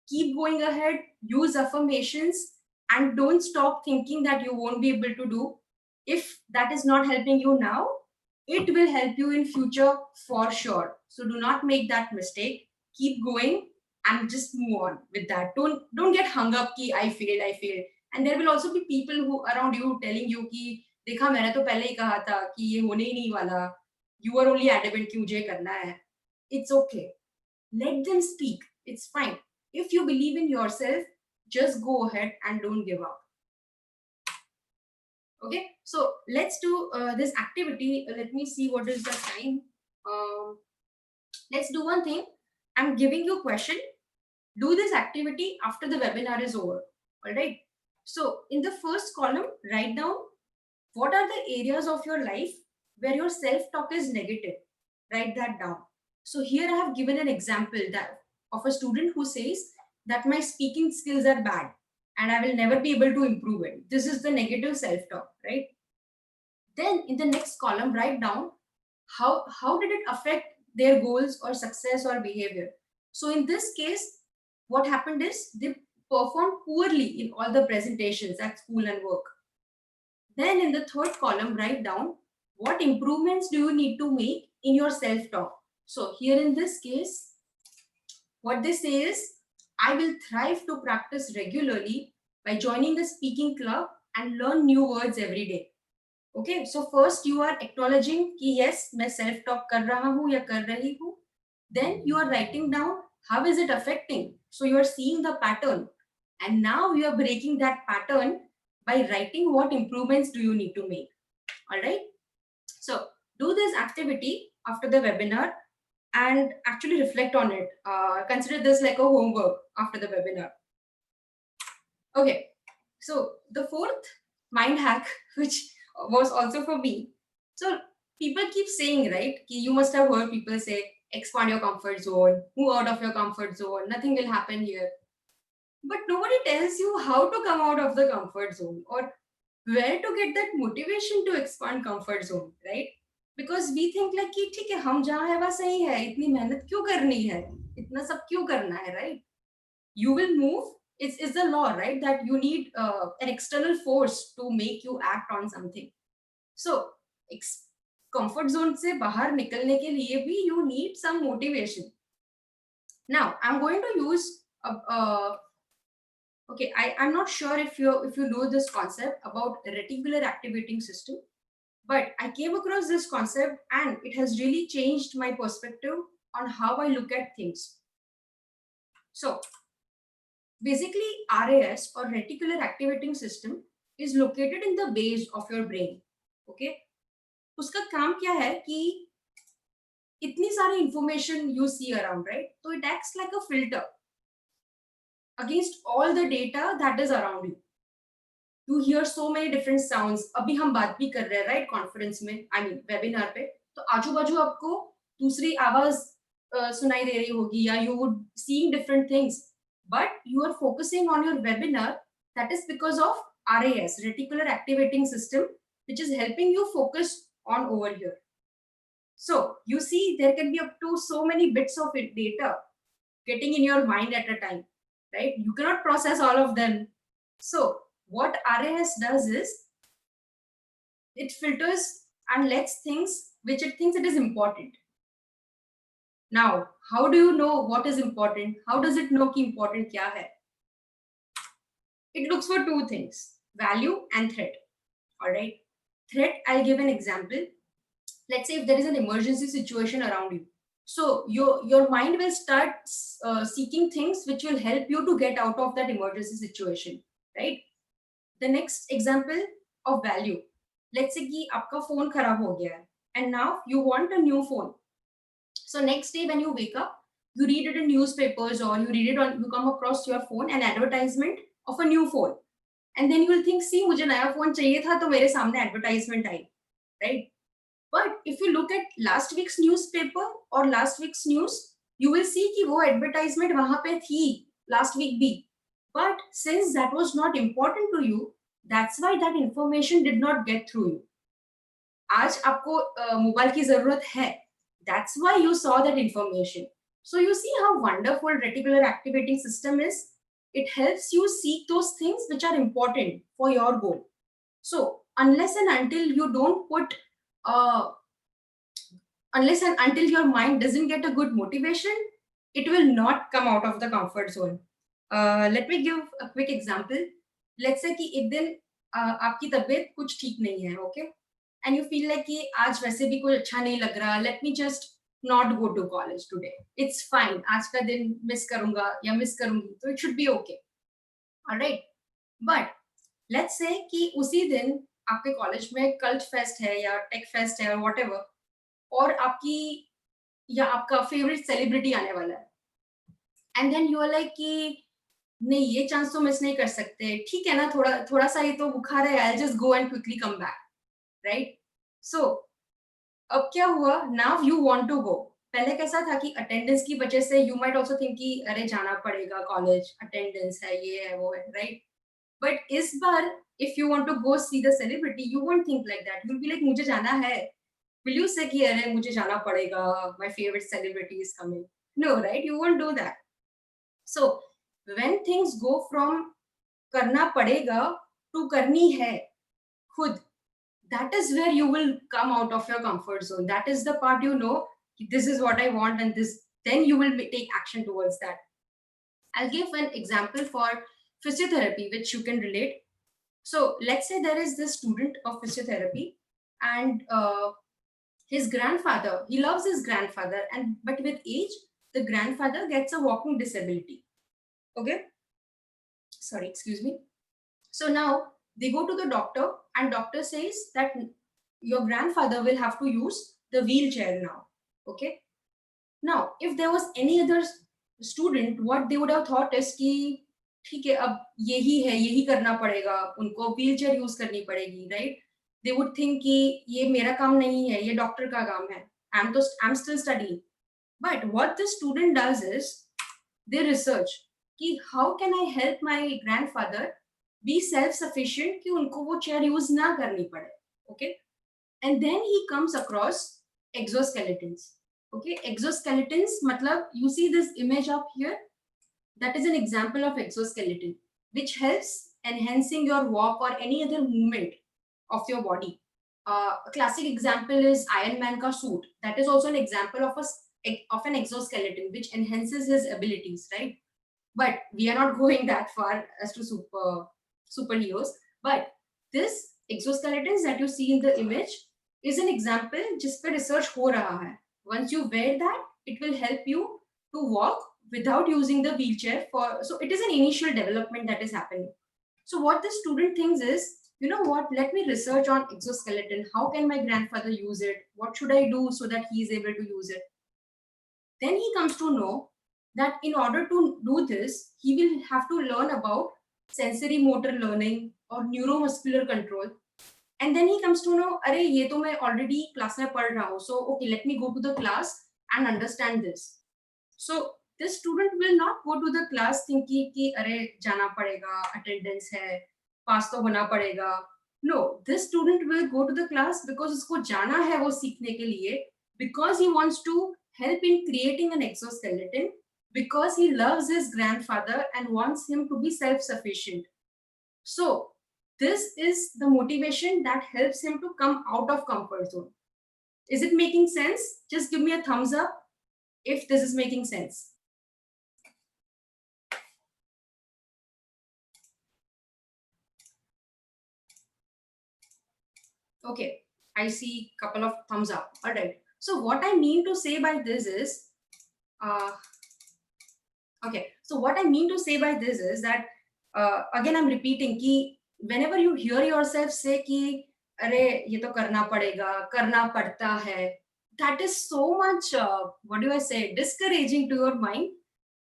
keep going ahead, use affirmations, and don't stop thinking that you won't be able to do. If that is not helping you now, it will help you in future for sure. So do not make that mistake. Keep going and just move on with that. Don't get hung up ki I failed. And there will also be people who around you telling you ki देखा मैंने तो पहले ही कहा था कि ये होने ही नहीं वाला. You are only adamant कि मुझे करना है. It's okay. Let them speak. It's fine. If you believe in yourself, just go ahead and don't give up. Okay, so let's do this activity. Let me see what is the time. Let's do one thing. I'm giving you a question. Do this activity after the webinar is over. All right. So in the first column, write down what are the areas of your life where your self-talk is negative. Write that down. So here I have given an example that of a student who says that my speaking skills are bad and I will never be able to improve it. This is the negative self-talk, right? Then in the next column, write down how did it affect their goals or success or behavior. So in this case, what happened is they performed poorly in all the presentations at school and work. Then in the third column, write down what improvements do you need to make in your self-talk. So here in this case, what they say is, I will thrive to practice regularly by joining a speaking club and learn new words every day. Okay, so first you are acknowledging कि yes, मैं self talk कर रहा हूँ या कर रही हूँ. Then you are writing down how is it affecting. So you are seeing the pattern, and now you are breaking that pattern by writing what improvements do you need to make. All right. So do this activity after the webinar and actually reflect on it. Consider this like a homework after the webinar. Okay. So the fourth mind hack, which was also for me. So people keep saying, right, you must have heard people say, expand your comfort zone, move out of your comfort zone, nothing will happen here. But nobody tells you how to come out of the comfort zone or where to get that motivation to expand comfort zone, right? Because we think like कि ठीक है हम जहाँ है वहाँ सही है, इतनी मेहनत क्यों करनी है, इतना सब क्यों करना है, right? You will move. It's the law, right? That you need an external force to make you act on something. So, comfort zone से बाहर निकलने के लिए भी you need some motivation. Now, I'm going to use okay. I'm not sure if you know this concept about reticular activating system, but I came across this concept and it has really changed my perspective on how I look at things. So, basically, RAS or reticular activating system is located in the base of your brain. Okay? उसका काम क्या है कि इतनी सारी information you see around, right? So it acts like a filter against all the data that is around you. You hear so many different sounds. अभी हम बात भी कर रहे हैं, right? Conference में, I mean webinar पे. तो आजू बाजू आपको दूसरी आवाज सुनाई दे रही होगी या you would seeing different things. But you are focusing on your webinar, that is because of RAS, reticular activating system, which is helping you focus on over here. So you see there can be up to so many bits of data getting in your mind at a time, right? You cannot process all of them. So what RAS does is it filters and lets things which it thinks it is important. Now, how do you know what is important? How does it know ki important kya hai? It looks for two things, value and threat. All right. Threat, I'll give an example. Let's say if there is an emergency situation around you. So your mind will start seeking things which will help you to get out of that emergency situation, right? The next example of value. Let's say कि आपका phone खराब हो गया है and now you want a new phone. So next day when you wake up, you read it in newspapers or you come across your phone an advertisement of a new phone. And then you will think, see, मुझे नया phone चाहिए था तो मेरे सामने advertisement I, right? But if you look at last week's newspaper or last week's news, you will see कि वो advertisement वहाँ पे थी last week भी. But since that was not important to you, that's why that information did not get through you. आज आपको mobile की जरूरत है. That's why you saw that information. So you see how wonderful reticular activating system is. It helps you seek those things which are important for your goal. So unless and until you don't put uh, unless and until your mind doesn't get a good motivation, it will not come out of the comfort zone. Let me give a quick example. Let's say कि एक दिन आपकी तबीयत कुछ ठीक नहीं है, okay, and you feel like कि आज वैसे भी कुछ अच्छा नहीं लग रहा, let me just not go to college today, it's fine, आज का दिन मिस करूंगा या मिस करूंगी तो it should be okay, alright. But let's say कि उसी दिन आपके कॉलेज में कल्ट फेस्ट है या टेक फेस्ट है और whatever, और आपकी या आपका फेवरेट सेलिब्रिटी आने वाला है, and then you are like कि नहीं ये चांस तो मिस नहीं कर सकते, ठीक है ना, थोड़ा थोड़ा सा ही तो बुखार है, I just go and quickly come back, right. So अब क्या हुआ, now you want to go. पहले कैसा था कि अटेंडेंस की वजह से यू माइट आल्सो थिंक कि अरे जाना पड़ेगा कॉलेज, अटेंडेंस है, ये है वो है, राइट. बट इस बार if you want to go see the celebrity, you won't think like that, you will be like मुझे जाना है. Will you say कि अरे मुझे जाना पड़ेगा, my favorite celebrity is coming? No, right? You won't do that. So when things go from करना पड़ेगा to करनी है खुद, that is where you will come out of your comfort zone. That is the part you know this is what I want, and this then you will take action towards that. I'll give an example for physiotherapy which you can relate. So let's say there is this student of physiotherapy, and his grandfather, he loves his grandfather, and but with age the grandfather gets a walking disability, okay, sorry, excuse me. So now they go to the doctor, and doctor says that your grandfather will have to use the wheelchair now, okay. Now if there was any other student, what they would have thought is कि ठीक है अब यही है, यही करना पड़ेगा, उनको व्हीलचेयर यूज करनी पड़ेगी, राइट. They would think कि ये मेरा काम नहीं है, ये डॉक्टर का काम है, I'm still studying. But what the student does is they research कि how can I help my grandfather be self sufficient कि उनको वो चेयर यूज ना करनी पड़े, okay. And then he comes across exoskeletons, okay. Exoskeletons मतलब you see this image up here, that is an example of exoskeleton which helps enhancing your walk or any other movement of your body. A classic example is Iron Man ka suit. That is also an example of an exoskeleton which enhances his abilities, right? But we are not going that far as to superheroes. But this exoskeletons that you see in the image is an example जिस पे research हो रहा है. Once you wear that, it will help you to walk without using the wheelchair. So it is an initial development that is happening. So what the student thinks is, you know what, let me research on exoskeleton. How can my grandfather use it? What should I do so that he is able to use it? Then he comes to know that in order to do this, he will have to learn about sensory motor learning or neuromuscular control. And then he comes to know, अरे ये तो मैं already class में पढ़ रहा हूँ, so okay, let me go to the class and understand this. So this student will not go to the class thinking कि अरे जाना पड़ेगा, attendance है, pass तो होना पड़ेगा. No, this student will go to the class because उसको जाना है वो सीखने के लिए, because he wants to help in creating an exoskeleton, because he loves his grandfather and wants him to be self-sufficient. So this is the motivation that helps him to come out of comfort zone. Is it making sense? Just give me a thumbs up if this is making sense. Okay, I see a couple of thumbs up. All right. So what I mean to say by this is, okay. So what I mean to say by this is that, again, I'm repeating कि whenever you hear yourself say कि अरे ये तो करना पड़ेगा, करना पड़ता है, that is so much, what do I say, discouraging to your mind,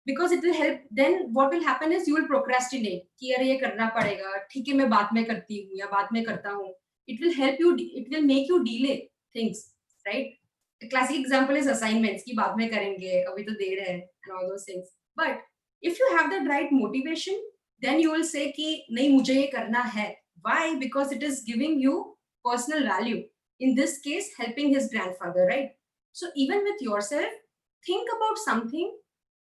because it will help. Then what will happen is you will procrastinate कि अरे ये करना पड़ेगा, ठीक है मैं बाद में करती हूँ या बाद में करता हूँ. It will help you, it will make you delay things, right? The classic example is assignments कि बाद में करेंगे, अभी तो देर है, and all those things. But if you have the right motivation, then you will say कि नहीं मुझे ये करना है. Why? Because it is giving you personal value. In this case, helping his grandfather, right? So even with yourself, think about something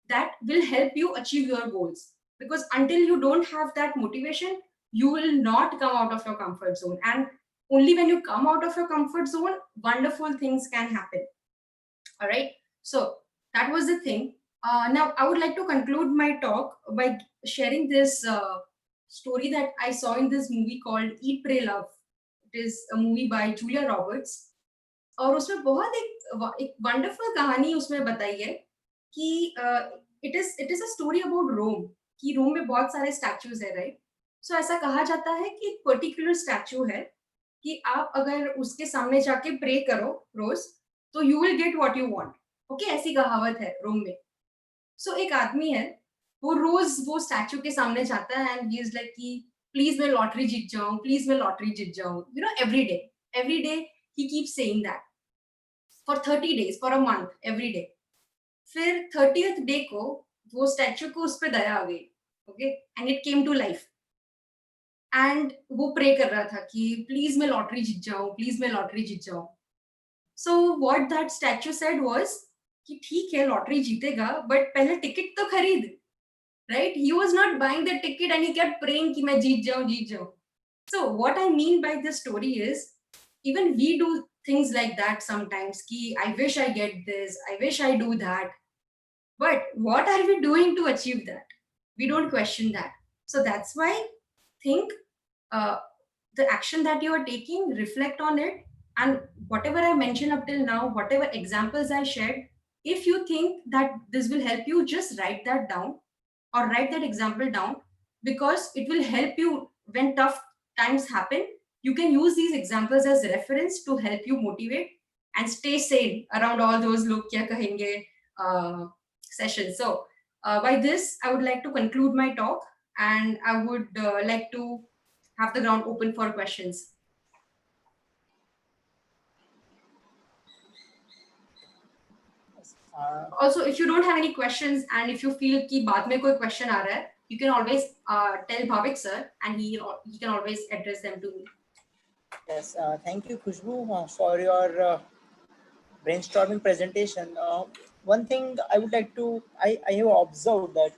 that will help you achieve your goals. Because until you don't have that motivation, you will not come out of your comfort zone. And only when you come out of your comfort zone, wonderful things can happen. All right. So that was the thing. Now I would like to conclude my talk by sharing this story that I saw in this movie called Eat, Pray, Love. It is a movie by Julia Roberts. और उसमें बहुत एक wonderful कहानी उसमें बताई है कि it is a story about Rome, कि रोम में बहुत सारे स्टैचूज है, राइट? सो ऐसा कहा जाता है कि एक पर्टिकुलर स्टैचू है कि आप अगर उसके सामने जाके प्रे करो रोज, तो you will get what you want. Okay, ऐसी कहावत है रोम में। सो एक आदमी है, वो रोज वो स्टैचू के सामने जाता है एंड ही इज लाइक कि प्लीज मैं लॉटरी जीत जाऊं, प्लीज मैं लॉटरी जीत जाऊं, you know, every day he keep saying that for 30 days, for a month, every day. फिर 30th डे को वो स्टैचू को उस पर दया आ गई। Okay, and it came to life एंड वो प्रे कर रहा था कि प्लीज मैं लॉटरी जीत जाऊं, प्लीज मैं लॉटरी जीत जाऊं। So what that statue said was कि ठीक है लॉटरी जीतेगा, बट पहले टिकट तो खरीद, right? He was not buying the ticket and he kept praying कि मैं जीत जाऊं, जीत जाऊं। So what I mean by this story is, even we do things like that sometimes ki I wish I get this, I wish I do that, but what are we doing to achieve that? We don't question that. So that's why think, uh, the action that you are taking, reflect on it, and whatever I mentioned up till now, whatever examples I shared, if you think that this will help you, just write that down or write that example down, because it will help you when tough times happen. You can use these examples as reference to help you motivate and stay sane around all those log kya kahenge uh, sessions. So by this I would like to conclude my talk, and I would like to have the ground open for questions. Uh, Also, if you don't have any questions and if you feel कि बाद में कोई question आ रहा है, you can always tell Bhavik sir and he can always address them to me. yes, thank you, Khushboo, for your brainstorming presentation. One thing I would like to, I have observed that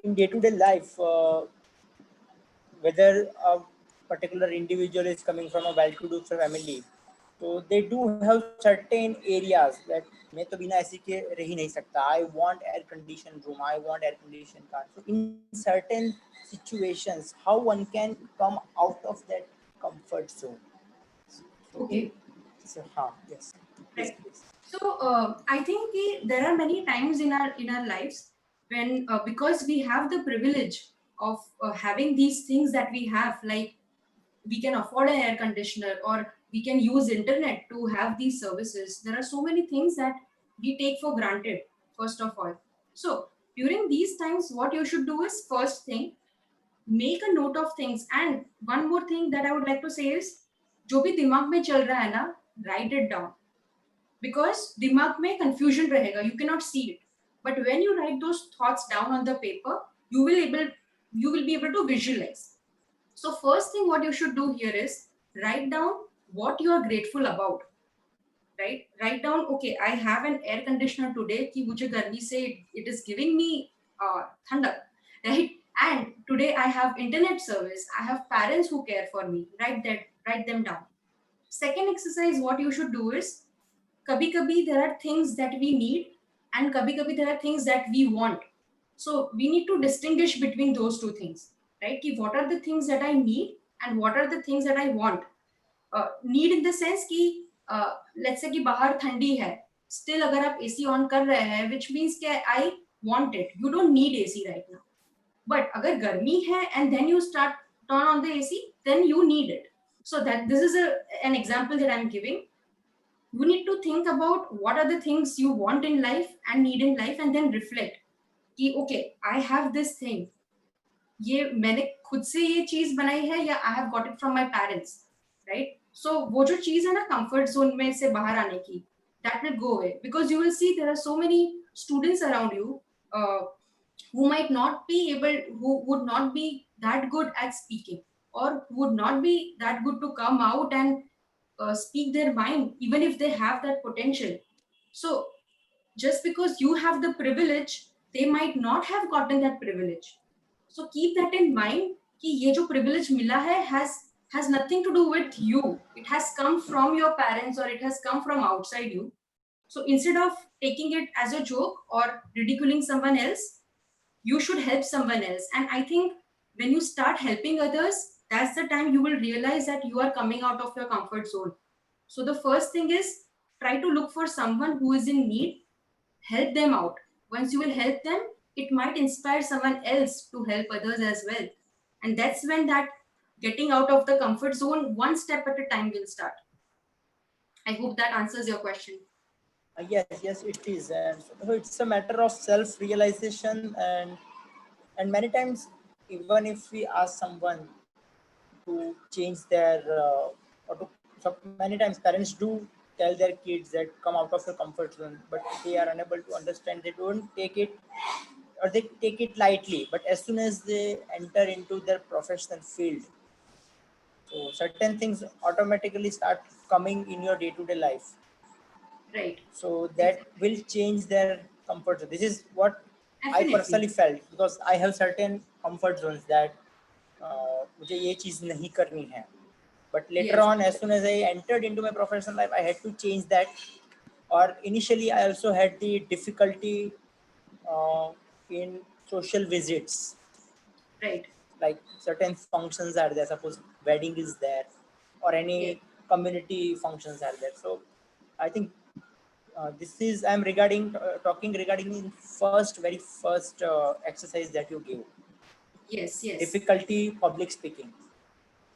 in day-to-day life, whether a particular individual is coming from a well-to-do family, so they do have certain areas that मैं तो बिना AC के रह ही नहीं सकता. I want air conditioned room. I want air conditioned car. So in certain situations, how one can come out of that comfort zone? So in Okay. so yes, please Right. please. So I think there are many times in our lives when because we have the privilege of having these things that we have, like we can afford an air conditioner or we can use internet to have these services. There are so many things that we take for granted, first of all. So during these times, what you should do is, first thing, make a note of things. And one more thing that I would like to say is, जो भी दिमाग में चल रहा है ना, write it down, because दिमाग में confusion रहेगा, you cannot see it. But when you write those thoughts down on the paper, you will be able to visualize. So first thing what you should do here is write down what you are grateful about, right? Write down, okay, I have an air conditioner today कि मुझे गर्मी से it is giving me ठंडक, right? And today I have internet service, I have parents who care for me. Write them down. Second exercise what you should do is, कभी कभी there are things that we need and कभी कभी there are things that we want. So we need to distinguish between those two things, right? कि what are the things that I need and what are the things that I want. Need in the sense कि let's say कि बाहर ठंडी है, still अगर आप AC on कर रहे हैं, व्हिच मींस कि I want it, you don't need AC right now. But अगर गर्मी है and then you start turn on the AC, then you need it. So that this is an example that I'm giving. You need to think about what are the things you want in life and need in life, and then reflect कि okay, I have this thing, ये मैंने खुद से ये चीज बनाई है या I have got it from my parents, right? So वो जो चीज है ना कंफर्ट जोन में से बाहर आने की, that will go away, because you will see there are so many students around you who might not be able, who would not be that good at speaking, or would not be that good to come out and speak their mind even if they have that potential. So just because you have the privilege, they might not have gotten that privilege. So keep that in mind कि ये जो privilege मिला है has nothing to do with you. It has come from your parents or it has come from outside you. So instead of taking it as a joke or ridiculing someone else, you should help someone else. And I think when you start helping others, that's the time you will realize that you are coming out of your comfort zone. So the first thing is try to look for someone who is in need, help them out. Once you will help them, it might inspire someone else to help others as well. And that's when that getting out of the comfort zone, one step at a time, will start. I hope that answers your question. Yes, it is, and so it's a matter of self-realization, and many times, even if we ask someone to change their or to, so many times parents do tell their kids that come out of your comfort zone, but they are unable to understand. They don't take it, or they take it lightly. But as soon as they enter into their professional field, so certain things automatically start coming in your day-to-day life, Right. so that Exactly. will change their comfort zone. This is what I personally Definitely. felt, because I have certain comfort zones that मुझे ये चीज़ नहीं करनी है. But later Yes. on, as soon as I entered into my professional life, I had to change that. Or initially, I also had the difficulty uh, in social visits. Right. Like certain functions are there, suppose wedding is there, or Yes. any community functions are there. So I think this is I'm regarding talking regarding in very first exercise that you give, Yes. Yes. difficulty public speaking.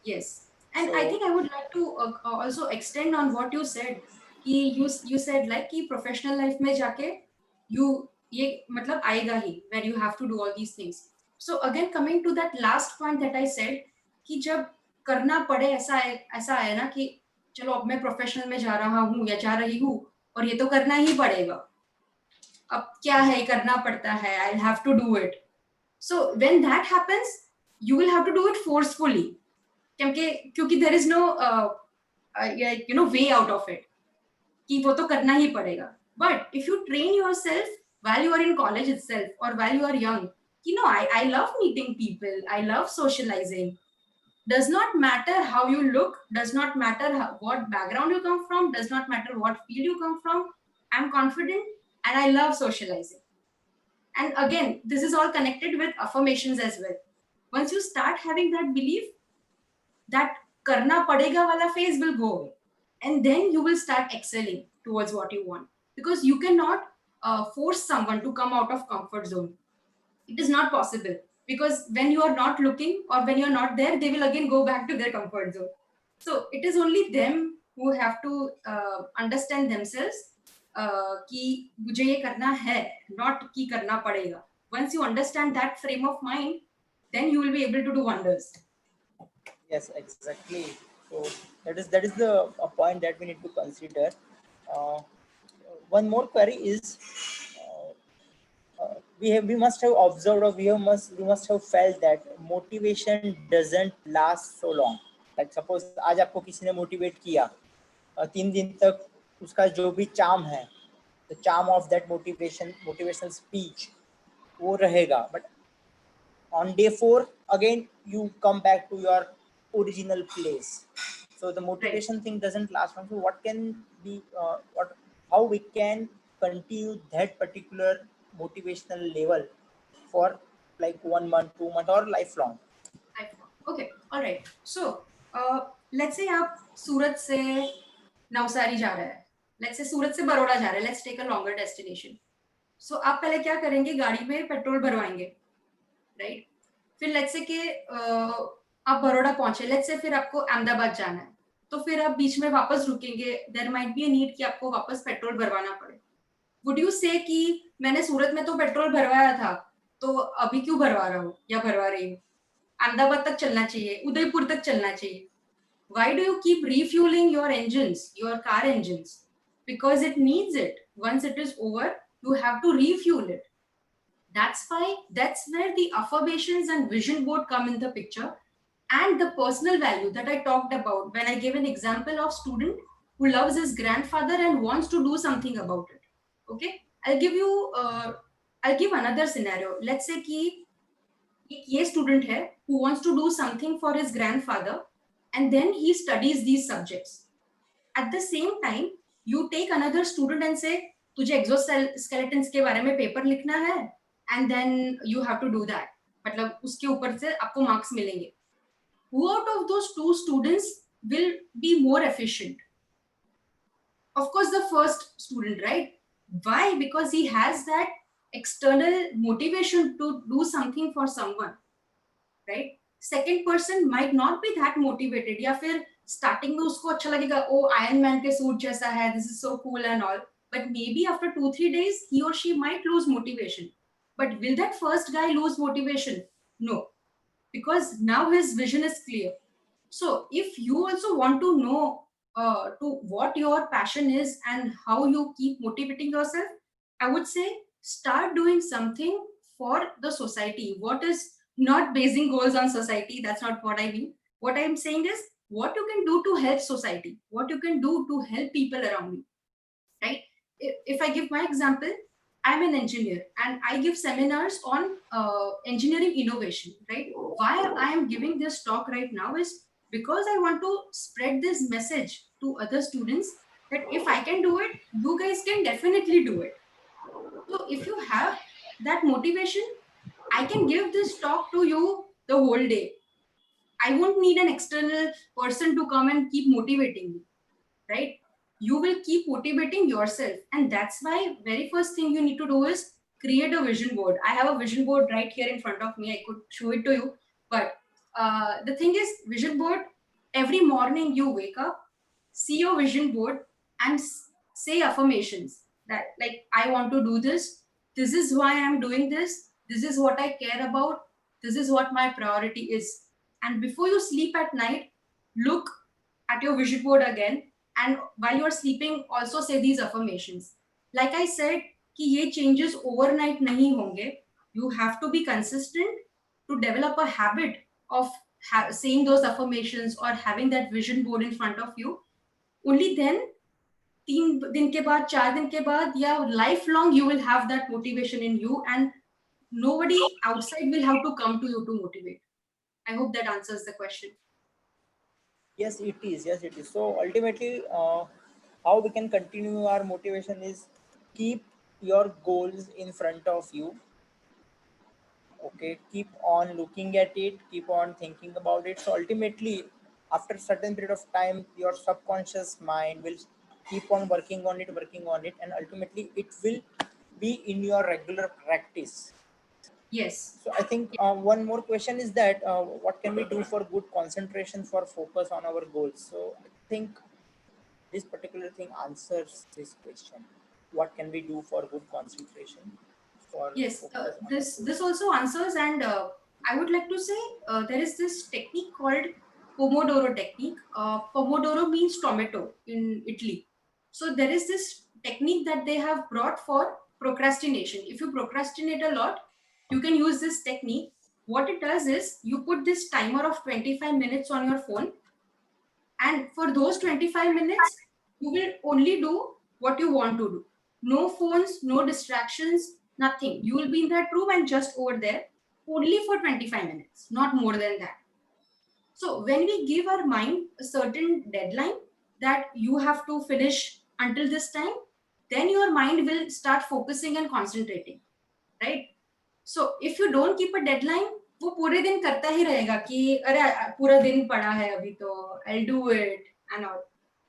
Yes, and I So think I would like to also extend on what you said. कि you said like कि professional life में जाके you ये मतलब आएगा ही where you have to do all these things. So again coming to that last point that I said कि जब करना पड़े ऐसा आया ना कि चलो अब मैं प्रोफेशनल में जा रहा हूँ या जा रही हूँ और ये तो करना ही पड़ेगा. अब क्या है करना पड़ता है. I'll have to do it. So when that happens, you will have to do it forcefully. क्योंकि क्योंकि there is no way out of it कि वो तो करना ही पड़ेगा but if you train yourself while you are in college itself or while you are young I love meeting people, I love socializing. Does not matter how you look, does not matter what background you come from, does not matter what field you come from. I'm confident and I love socializing. And again, this is all connected with affirmations as well. Once you start having that belief, that karna padega wala phase will go away, and then you will start excelling towards what you want, because you cannot force someone to come out of comfort zone. It is not possible, because when you are not looking or when you are not there, they will again go back to their comfort zone. So it is only them who have to understand themselves कि मुझे ये करना है, not कि करना पड़ेगा. Once you understand that frame of mind, then you will be able to do wonders. yes, exactly. So that is the a point that we need to consider. Uh, One more query is, we must have observed, or we must have felt that motivation doesn't last so long. Like suppose आज आपको किसी ने motivate किया, 3 दिन तक उसका जो भी चार्म है, the charm of that motivational speech वो रहेगा. But on day 4 again you come back to your original place. So the Right. motivation thing doesn't last long. So what can be what how we can continue that particular motivational level for like 1 month, 2 month, or lifelong? Okay, all right. So let's say आप सूरत से नवसारी जा रहे हैं. Let's say सूरत से बड़ौदा जा रहे हैं. Let's take a longer destination. So आप पहले क्या करेंगे, गाड़ी में पेट्रोल भरवाएंगे, राइट? फिर लेट्स से कि आप बड़ौदा पहुंचे, लेट्स से फिर आपको अहमदाबाद जाना है, तो फिर आप बीच में वापस रुकेंगे. There might be a need कि आपको वापस पेट्रोल भरवाना पड़े. वुड यू से कि मैंने सूरत में तो पेट्रोल भरवाया था, तो अभी क्यों भरवा रहा हूँ या भरवा रही हूँ? अहमदाबाद तक चलना चाहिए, उदयपुर तक चलना चाहिए. Why do you keep refueling your engines, your car engines? Because it needs it. Once it is over, you have to refuel it. That's where the affirmations and vision board come in the picture, and the personal value that I talked about when I gave an example of student who loves his grandfather and wants to do something about it. Okay, I'll give another scenario. Let's say कि एक ये student है who wants to do something for his grandfather and then he studies these subjects. At the same time, you take another student and say, तुझे exoskeletons के बारे में paper लिखना है and then you have to do that. मतलब उसके ऊपर से आपको मार्क्स मिलेंगे. Who out of those two students will be more efficient? Of course, the first student, right? Why? Because he has that external motivation to do something for someone, right? Second person might not be that motivated, या फिर starting में उसको अच्छा लगेगा, oh Iron Man के suit जैसा है, this is so cool and all. But maybe after 2-3 days, he or she might lose motivation. But will that first guy lose motivation? No, because now his vision is clear. So if you also want to know to what your passion is and how you keep motivating yourself, I would say start doing something for the society. What is not basing goals on society? That's not what I mean. What I'm saying is what you can do to help society, what you can do to help people around you, right? If I give my example, I'm an engineer and I give seminars on engineering innovation, right? Why I am giving this talk right now is because I want to spread this message to other students that if I can do it, you guys can definitely do it. So if you have that motivation, I can give this talk to you the whole day. I won't need an external person to come and keep motivating me, right? You will keep motivating yourself, and that's why very first thing you need to do is create a vision board. I have a vision board right here in front of me. I could show it to you, but the thing is, vision board, every morning you wake up, see your vision board and say affirmations that like I want to do this is why I'm doing this is what I care about, this is what my priority is. And before you sleep at night, look at your vision board again, and while you're sleeping also say these affirmations. Like I said कि ये changes overnight नहीं होंगे. You have to be consistent to develop a habit of saying those affirmations or having that vision board in front of you. Only then 3 दिन के बाद 4 दिन के बाद या lifelong you will have that motivation in you, and nobody outside will have to come to you to motivate. I hope that answers the question. Yes, it is. Yes, it is. So ultimately, how we can continue our motivation is keep your goals in front of you. Okay, keep on looking at it, keep on thinking about it. So ultimately, after certain period of time, your subconscious mind will keep on working on it, and ultimately it will be in your regular practice. Yes. So I think one more question is that what can we do for good concentration for focus on our goals? So I think this particular thing answers this question. What can we do for good concentration for Yes, focus on our this goals? also answers, and I would like to say there is this technique called Pomodoro technique. Pomodoro means tomato in Italy. So there is this technique that they have brought for procrastination. If you procrastinate a lot, you can use this technique. What it does is you put this timer of 25 minutes on your phone, and for those 25 minutes, you will only do what you want to do. No phones, no distractions, nothing. You will be in that room and just over there only for 25 minutes, not more than that. So when we give our mind a certain deadline that you have to finish until this time, then your mind will start focusing and concentrating, right? So if you don't keep a deadline, वो पूरे दिन करता ही रहेगा कि अरे पूरा दिन पड़ा है अभी तो I'll do it and all.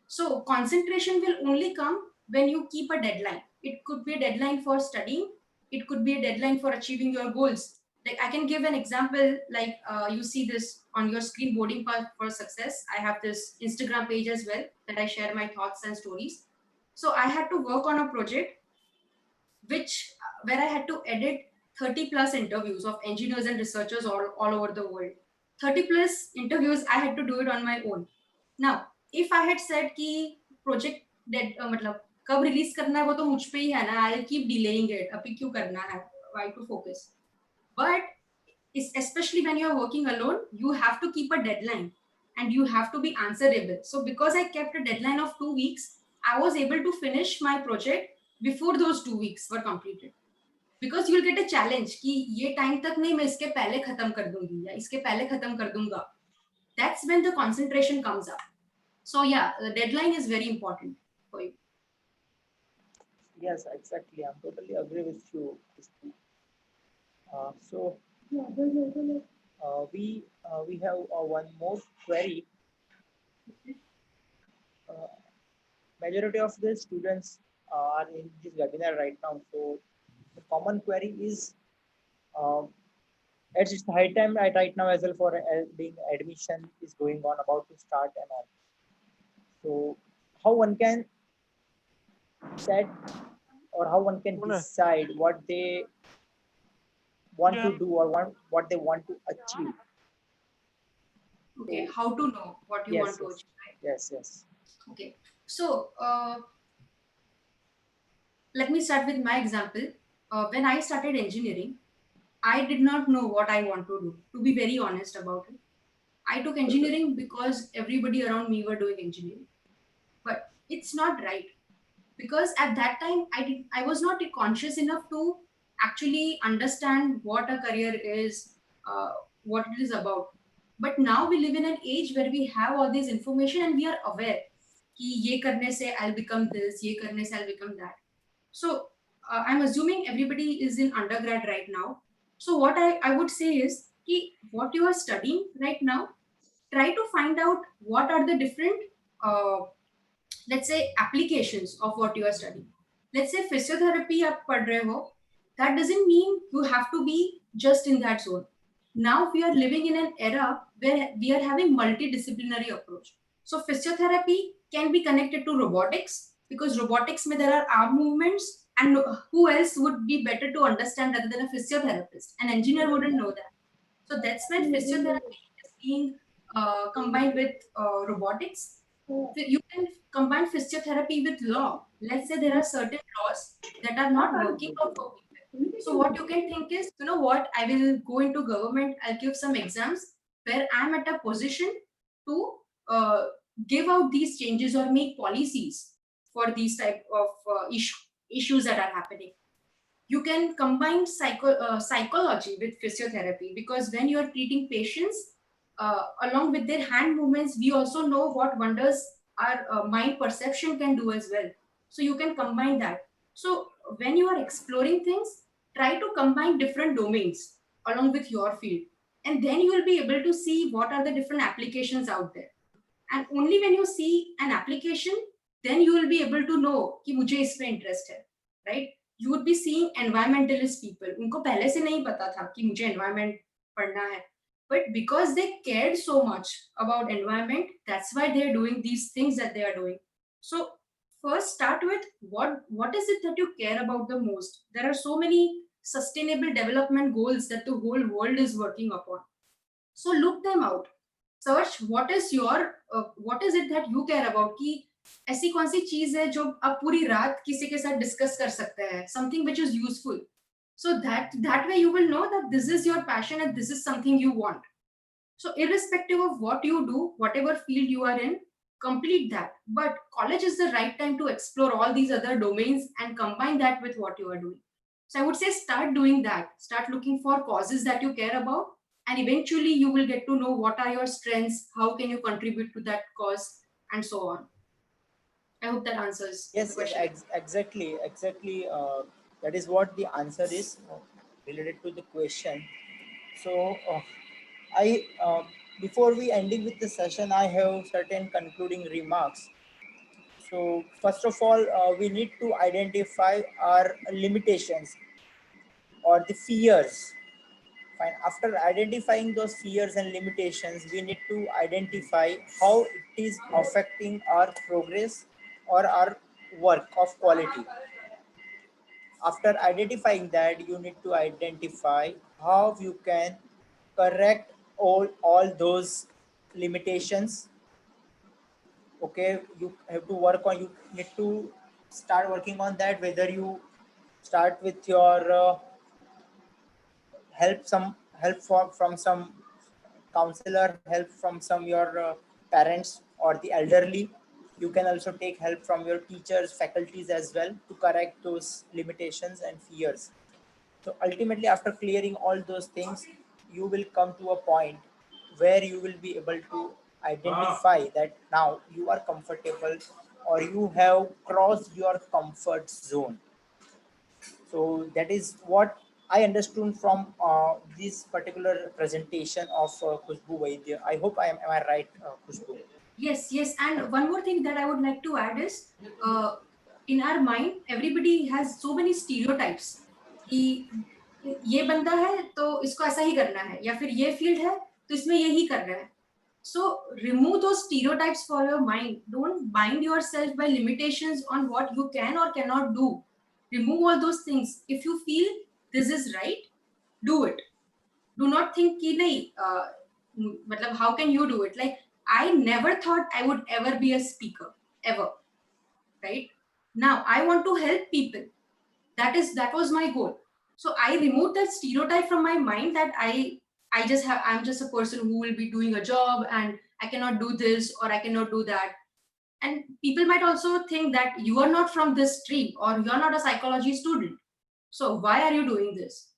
So concentration will only come when you keep a deadline. It could be a deadline for studying. It could be a deadline for achieving your goals. Like I can give an example, like you see this on your screen, boarding path for success. I have this Instagram page as well that I share my thoughts and stories. So I had to work on a project which where I had to edit 30 plus interviews of engineers and researchers all over the world. 30 plus interviews, I had to do it on my own. Now, if I had said कि project dead मतलब कब release करना है वो तो मुझ पे ही है ना, I'll keep delaying it. अभी क्यों करना है? Why to focus? But especially when you're working alone, you have to keep a deadline and you have to be answerable. So because I kept a deadline of 2 weeks, I was able to finish my project before those 2 weeks were completed. because you'll get a challenge कि ये time तक नहीं मैं इसके पहले खत्म कर दूंगी या इसके पहले खत्म कर दूंगा. That's when the concentration comes up. So yeah, the deadline is very important for you. Yes, exactly. I'm totally agree with you, Khushboo. So we have one more query. Uh, Majority of the students are in this webinar right now. So the common query is, um, it's high time right now as well for being admission is going on about to start and all. So how one can set or how one can decide what they want to do or what they want to achieve. Okay, So how to know what you want yes, to yes, achieve, right? yes. Okay, so let me start with my example. When I started engineering, I did not know what I want to do, to be very honest about it. I took engineering because everybody around me were doing engineering. But it's not right, because at that time I was not conscious enough to actually understand what a career is, uh, what it is about. But now we live in an age where we have all this information and we are aware कि ये करने से I'll become this, ये करने से I'll become that. So I'm assuming everybody is in undergrad right now. So what I would say is कि what you are studying right now, try to find out what are the different uh, let's say applications of what you are studying. Let's say physiotherapy आप पढ़ रहे हो, that doesn't mean you have to be just in that zone. Now we are living in an era where we are having multidisciplinary approach. So physiotherapy can be connected to robotics, because robotics में there are arm movements, and who else would be better to understand rather than a physiotherapist? An engineer wouldn't know that. So that's when physiotherapy is being combined with robotics. So you can combine physiotherapy with law. Let's say there are certain laws that are not working out for people. So what you can think is, you know what, I will go into government, I'll give some exams where I'm at a position to uh, give out these changes or make policies for these type of issues that are happening. You can combine psychology with physiotherapy, because when you are treating patients, along with their hand movements, we also know what wonders our mind perception can do as well. So you can combine that. So when you are exploring things, try to combine different domains along with your field, and then you will be able to see what are the different applications out there. And only when you see an application, then you will be able to know कि मुझे इसमें interest है, right? You would be seeing environmentalist people. उनको पहले से नहीं पता था कि मुझे environment पढ़ना है, but because they cared so much about environment, that's why they are doing these things that they are doing. So first start with what is it that you care about the most. There are so many sustainable development goals that the whole world is working upon. So look them out. Search what is your what is it that you care about, कि ऐसी कौन सी चीज है जो आप पूरी रात किसी के साथ डिस्कस कर सकते हैं, something which is useful. So that way you will know that this is your passion and this is something you want. So irrespective of what you do, whatever field you are in, complete that. But college is the right time to explore all these other domains and combine that with what you are doing. So I would say start doing that. Start looking for causes that you care about, and eventually you will get to know what are your strengths, how can you contribute to that cause, and so on. I hope that answers the Yes, yes, question. exactly. That is what the answer is related to the question. So, I before we ending with the session, I have certain concluding remarks. So, first of all, we need to identify our limitations or the fears. Fine. After identifying those fears and limitations, we need to identify how it is affecting our progress or our work of quality. After identifying that, you need to identify how you can correct all those limitations. Okay, you have to work on, you need to start working on that, whether you start with your help from some counselor, help from some your parents or the elderly. You can also take help from your teachers, faculties as well, to correct those limitations and fears. So ultimately, after clearing all those things, you will come to a point where you will be able to identify that now you are comfortable or you have crossed your comfort zone. So that is what I understood from this particular presentation of Khushboo Vaidya. I hope am I right, Khushboo? Yes, yes. And one more thing that I would like to add is, uh, in our mind, everybody has so many stereotypes कि ये बंदा है तो इसको ऐसा ही करना है, या फिर ये फील्ड है तो इसमें यही करना है. So remove those stereotypes for your mind. Don't bind yourself by limitations on what you can or cannot do. Remove all those things. If you feel this is right, do it. Do not think कि नहीं, मतलब how can you do it? Like, I never thought I would ever be a speaker, ever. Right now I want to help people. That was my goal. So I removed that stereotype from my mind that I'm just a person who will be doing a job and I cannot do this or I cannot do that. And people might also think that you are not from this stream or you're not a psychology student, so why are you doing this?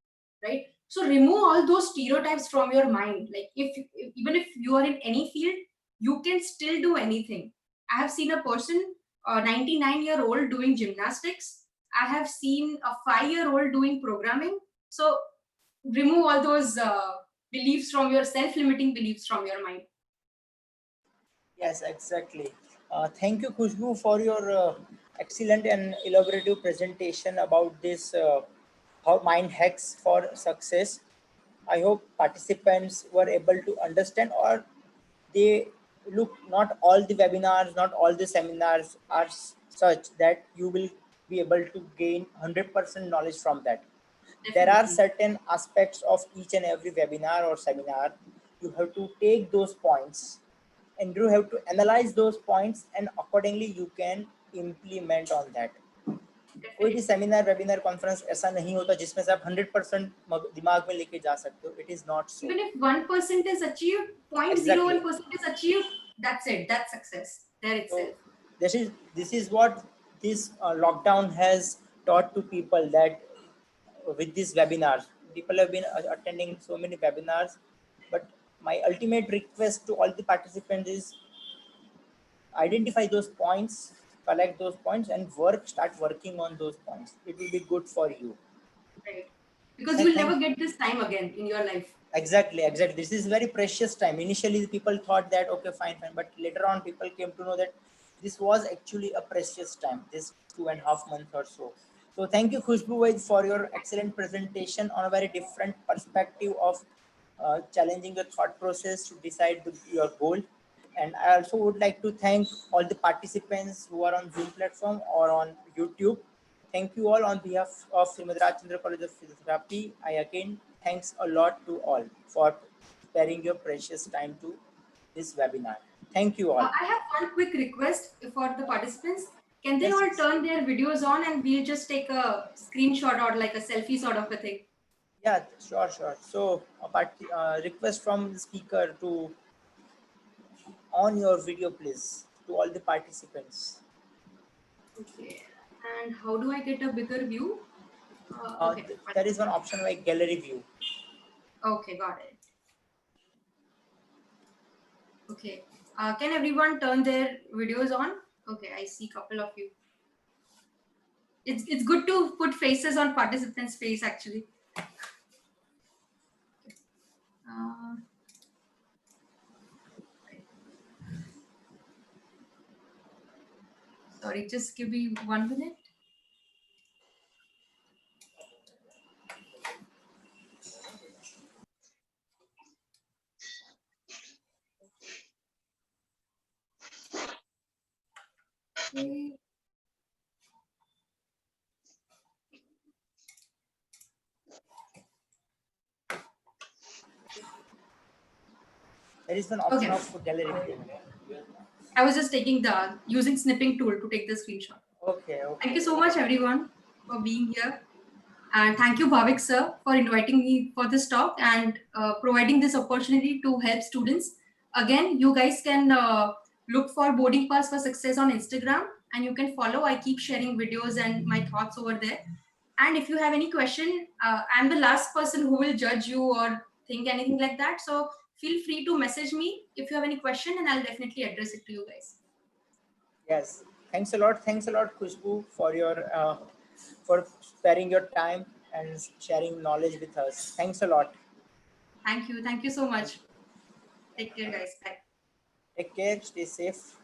Right? So remove all those stereotypes from your mind. Like, even if you are in any field, you can still do anything. I have seen a person, a 99-year-old doing gymnastics. I have seen a 5-year-old doing programming. So remove all those beliefs from your self-limiting beliefs from your mind. Yes, exactly. Thank you, Khushbu, for your excellent and elaborative presentation about this how mind hacks for success. I hope participants were able to understand, or they look, not all the webinars, not all the seminars are such that you will be able to gain 100% knowledge from that. There are Definitely. certain aspects of each and every webinar or seminar. You have to take those points and you have to analyze those points, and accordingly you can implement on that. कोई भी Definitely. Seminar webinar conference ऐसा नहीं होता जिसमें से आप 100% दिमाग में लेके जा सकते हो. It is not so. Even if 1% is achieved, Exactly. 0.01% is achieved, that's it. That's success there So itself. this is what this lockdown has taught to people, that with these webinars, people have been attending so many webinars, but my ultimate request to all the participants is identify those points, collect those points, and start working on those points. It will be good for you. Right. Because you And will thank never get this time again in your life. exactly. This is very precious time. Initially, the people thought that okay, fine, but later on, people came to know that this was actually a precious time. This 2.5 months or so. So thank you, Khushboo Vaid, for your excellent presentation on a very different perspective of challenging the thought process to decide your goal. And I also would like to thank all the participants who are on Zoom platform or on YouTube. Thank you all on behalf of Srimad Rajchandra College of Physiotherapy. I again thanks a lot to all for sparing your precious time to this webinar. Thank you all. I have one quick request for the participants. Can they Yes, all yes. turn their videos on and we'll just take a screenshot or like a selfie sort of a thing? Yeah, sure. So, request from the speaker to on your video, please, to all the participants. Okay. And how do I get a bigger view? Okay. There is one option like gallery view. Okay, got it. Okay. Can everyone turn their videos on? Okay, I see a couple of you. It's good to put faces on participants' face actually. Uh, Sorry, just give me 1 minute. Okay. There is an option Okay. of gallery view. I was just taking the using snipping tool to take the screenshot. Okay, Thank you okay. so much everyone for being here. And thank you, Bhavik sir, for inviting me for this talk and providing this opportunity to help students. Again, you guys can look for Boarding Pass for Success on Instagram and you can follow. I keep sharing videos and my thoughts over there. And if you have any question, I'm the last person who will judge you or think anything like that. So feel free to message me if you have any question, and I'll definitely address it to you guys. Yes, thanks a lot. Thanks a lot, Khushboo, for sparing your time and sharing knowledge with us. Thanks a lot. Thank you. Thank you so Thank much. you. Take care, guys. Bye. Take care. Stay safe.